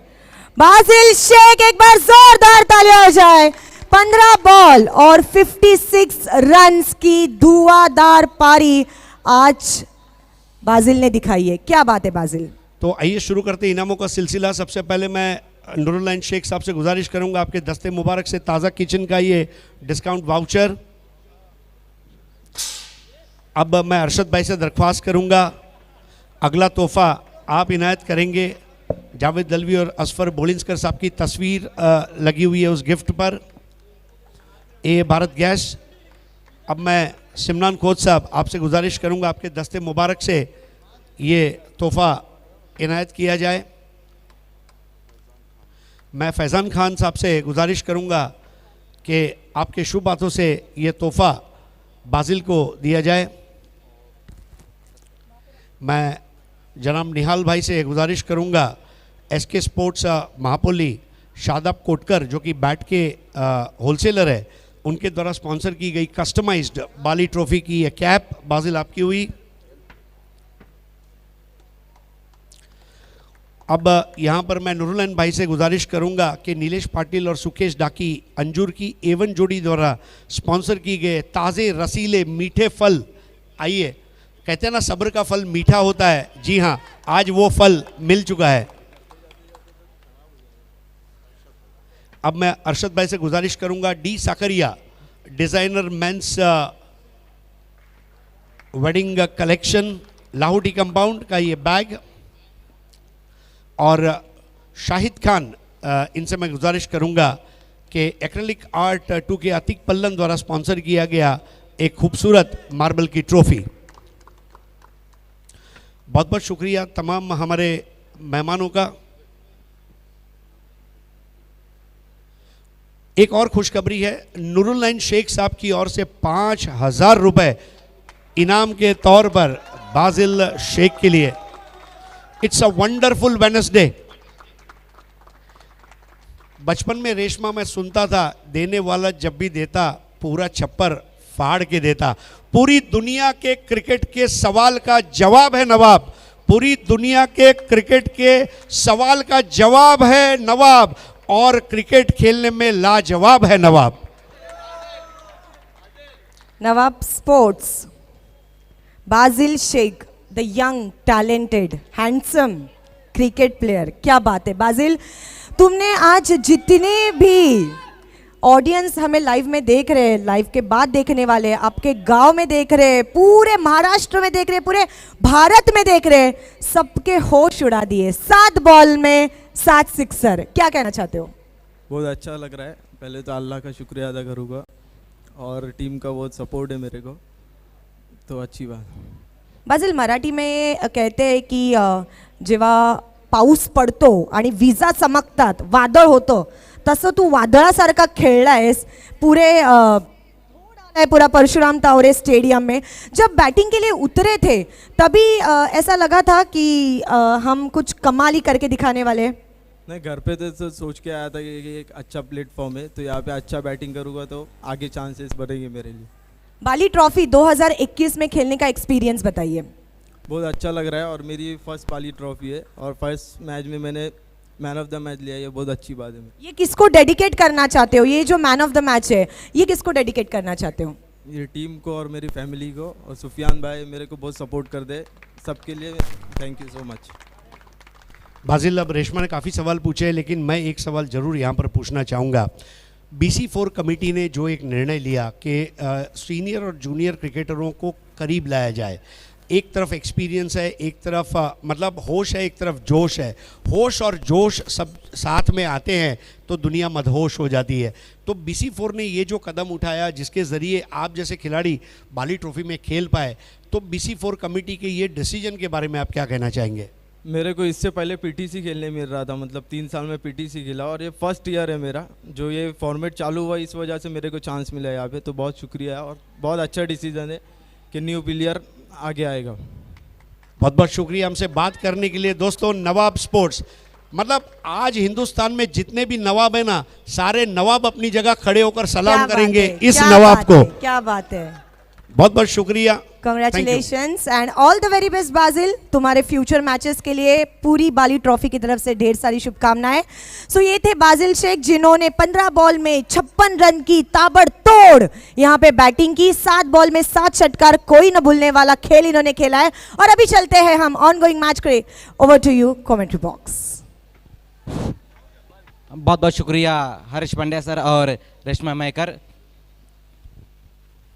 बासिल शेख। एक बार जोरदार तालियां हो जाए। 15 बॉल और 56 रन्स की धुआंधार पारी आज बासिल ने दिखाई है। क्या बात है बासिल। तो आइए शुरू करते हैं इनामों का सिलसिला। सबसे पहले मैं नूरुल्लाह शेख साहब से गुजारिश करूंगा आपके दस्ते मुबारक से ताज़ा किचन का ये डिस्काउंट वाउचर। अब मैं अरशद भाई से दरख्वास्त करूंगा अगला तोहफा आप इनायत करेंगे। जावेद दलवी और असफर बोलिंसकर साहब की तस्वीर लगी हुई है उस गिफ्ट पर। ए भारत गैस। अब मैं सिमरान खोज साहब आपसे गुजारिश करूंगा आपके दस्ते मुबारक से ये तोहफा इनायत किया जाए। मैं फैज़ान खान साहब से गुजारिश करूंगा कि आपके शुभ हाथों से ये तोहफा बासिल को दिया जाए। मैं जनाब निहाल भाई से गुजारिश करूंगा एसके स्पोर्ट्स महापोली शादाब कोटकर जो कि बैट के होलसेलर है, उनके द्वारा स्पॉन्सर की गई कस्टमाइज्ड बाली ट्रॉफी की यह कैप बासिल आपकी हुई। अब यहाँ पर मैं नूरुल्लाह भाई से गुजारिश करूँगा कि नीलेश पाटिल और सुकेश डाकी अंजूर की एवन जोड़ी द्वारा स्पॉन्सर की गए ताज़े रसीले मीठे फल, आइए, कहते हैं ना सब्र का फल मीठा होता है, जी हाँ, आज वो फल मिल चुका है। अब मैं अरशद भाई से गुजारिश करूँगा D Sakariya designer men's wedding collection Lahoti compound का ये बैग, और शाहिद खान इनसे मैं गुजारिश करूंगा कि एक्रेलिक आर्ट 2 के अतिक पल्लन द्वारा स्पॉन्सर किया गया एक खूबसूरत मार्बल की ट्रॉफी। बहुत बहुत शुक्रिया तमाम हमारे मेहमानों का। एक और खुशखबरी है, नूरुल्लाह शेख साहब की ओर से 5000 रुपए इनाम के तौर पर बासिल शेख के लिए। It's a wonderful Wednesday. बचपन में रेशमा मैं सुनता था, देने वाला जब भी देता पूरा छप्पर फाड़ के देता। पूरी दुनिया के क्रिकेट के सवाल का जवाब है नवाब, पूरी दुनिया के क्रिकेट के सवाल का जवाब है नवाब, और क्रिकेट खेलने में लाजवाब है Nawab. Nawab sports, Basil Shaikh, the young talented handsome cricket player. क्या बात है बासिल, तुमने आज जितने भी ऑडियंस हमें लाइव में देख रहे हैं, लाइव के बाद देखने वाले, आपके गांव में देख रहे हैं, पूरे महाराष्ट्र में देख रहे हैं, पूरे भारत में देख रहे हैं, सबके होश उड़ा दिए। 7 बॉल में 7 सिक्सर। क्या कहना चाहते हो। बहुत अच्छा लग रहा है। पहले तो अल्लाह का शुक्रिया अदा करूँगा और टीम का बहुत सपोर्ट है मेरे को, तो अच्छी बात। बासिल, मराठी में कहते हैं की जेव्हा पाऊस पडतो आणि विजा चमकतात, वादळ होतं, तसं तू वादळासारखा खेळलायस। पूरा परशुराम तावरे स्टेडियम में जब बैटिंग के लिए उतरे थे तभी ऐसा लगा था कि हम कुछ कमाल ही करके दिखाने वाले। नहीं, घर पे तो सोच के आया था कि एक अच्छा प्लेटफॉर्म है, तो यहाँ पे अच्छा बैटिंग करूँगा तो आगे चांसेस बढ़ेंगे मेरे लिए। बाली ट्रॉफी 2021 में खेलने का एक्सपीरियंस बताइए। बहुत अच्छा लग रहा है और मेरी फर्स्ट बाली ट्रॉफी है और फर्स्ट मैच में मैंने मैन ऑफ द मैच लिया, ये बहुत अच्छी बात है। ये किसको डेडिकेट करना चाहते हो, ये जो मैन ऑफ द मैच है ये किसको डेडिकेट करना चाहते हो। ये टीम को और मेरी फैमिली को, और सुफियान भाई मेरे को बहुत सपोर्ट कर दे, सबके लिए thank you so much. Basil, अब रेशमा ने काफ़ी सवाल पूछे, लेकिन मैं एक सवाल ज़रूर यहाँ पर पूछना चाहूँगा। BC4 कमेटी ने जो एक निर्णय लिया कि सीनियर और जूनियर क्रिकेटरों को करीब लाया जाए, एक तरफ एक्सपीरियंस है, एक तरफ मतलब होश है, एक तरफ जोश है। होश और जोश सब साथ में आते हैं तो दुनिया मदहोश हो जाती है। तो BC4 ने ये जो कदम उठाया जिसके ज़रिए आप जैसे खिलाड़ी बाली ट्रॉफी में खेल पाए, तो BC4 कमेटी के ये डिसीजन के बारे में आप क्या कहना चाहेंगे? मेरे को इससे पहले PTC खेलने मिल रहा था, मतलब 3 साल में PTC खेला और ये फर्स्ट ईयर है मेरा जो ये फॉर्मेट चालू हुआ, इस वजह से मेरे को चांस मिला यहाँ पे, तो बहुत शुक्रिया और बहुत अच्छा डिसीजन है कि न्यू प्लेयर आगे आएगा। बहुत बहुत शुक्रिया हमसे बात करने के लिए। दोस्तों, नवाब स्पोर्ट्स मतलब आज हिंदुस्तान में जितने भी नवाब है ना, सारे नवाब अपनी जगह खड़े होकर सलाम करेंगे इस नवाब को। क्या बात है, बहुत बहुत शुक्रिया, congratulations and all the very best Basil. तुम्हारे फ्यूचर मैचेस के लिए पूरी बाली ट्रॉफी की तरफ से ढेर सारी शुभकामनाएं। सो ये थे बाजिल शेख जिन्होंने 15 बॉल में 56 रन की ताबड़तोड़ यहाँ पे बैटिंग की। 7 बॉल में 7 षटकार, कोई न भूलने वाला खेल इन्होंने खेला है। और अभी चलते हैं हम ऑन गोइंग मैच के। Over to you commentary box. बहुत बहुत शुक्रिया हर्ष पांड्या सर और रेशमा मयकर।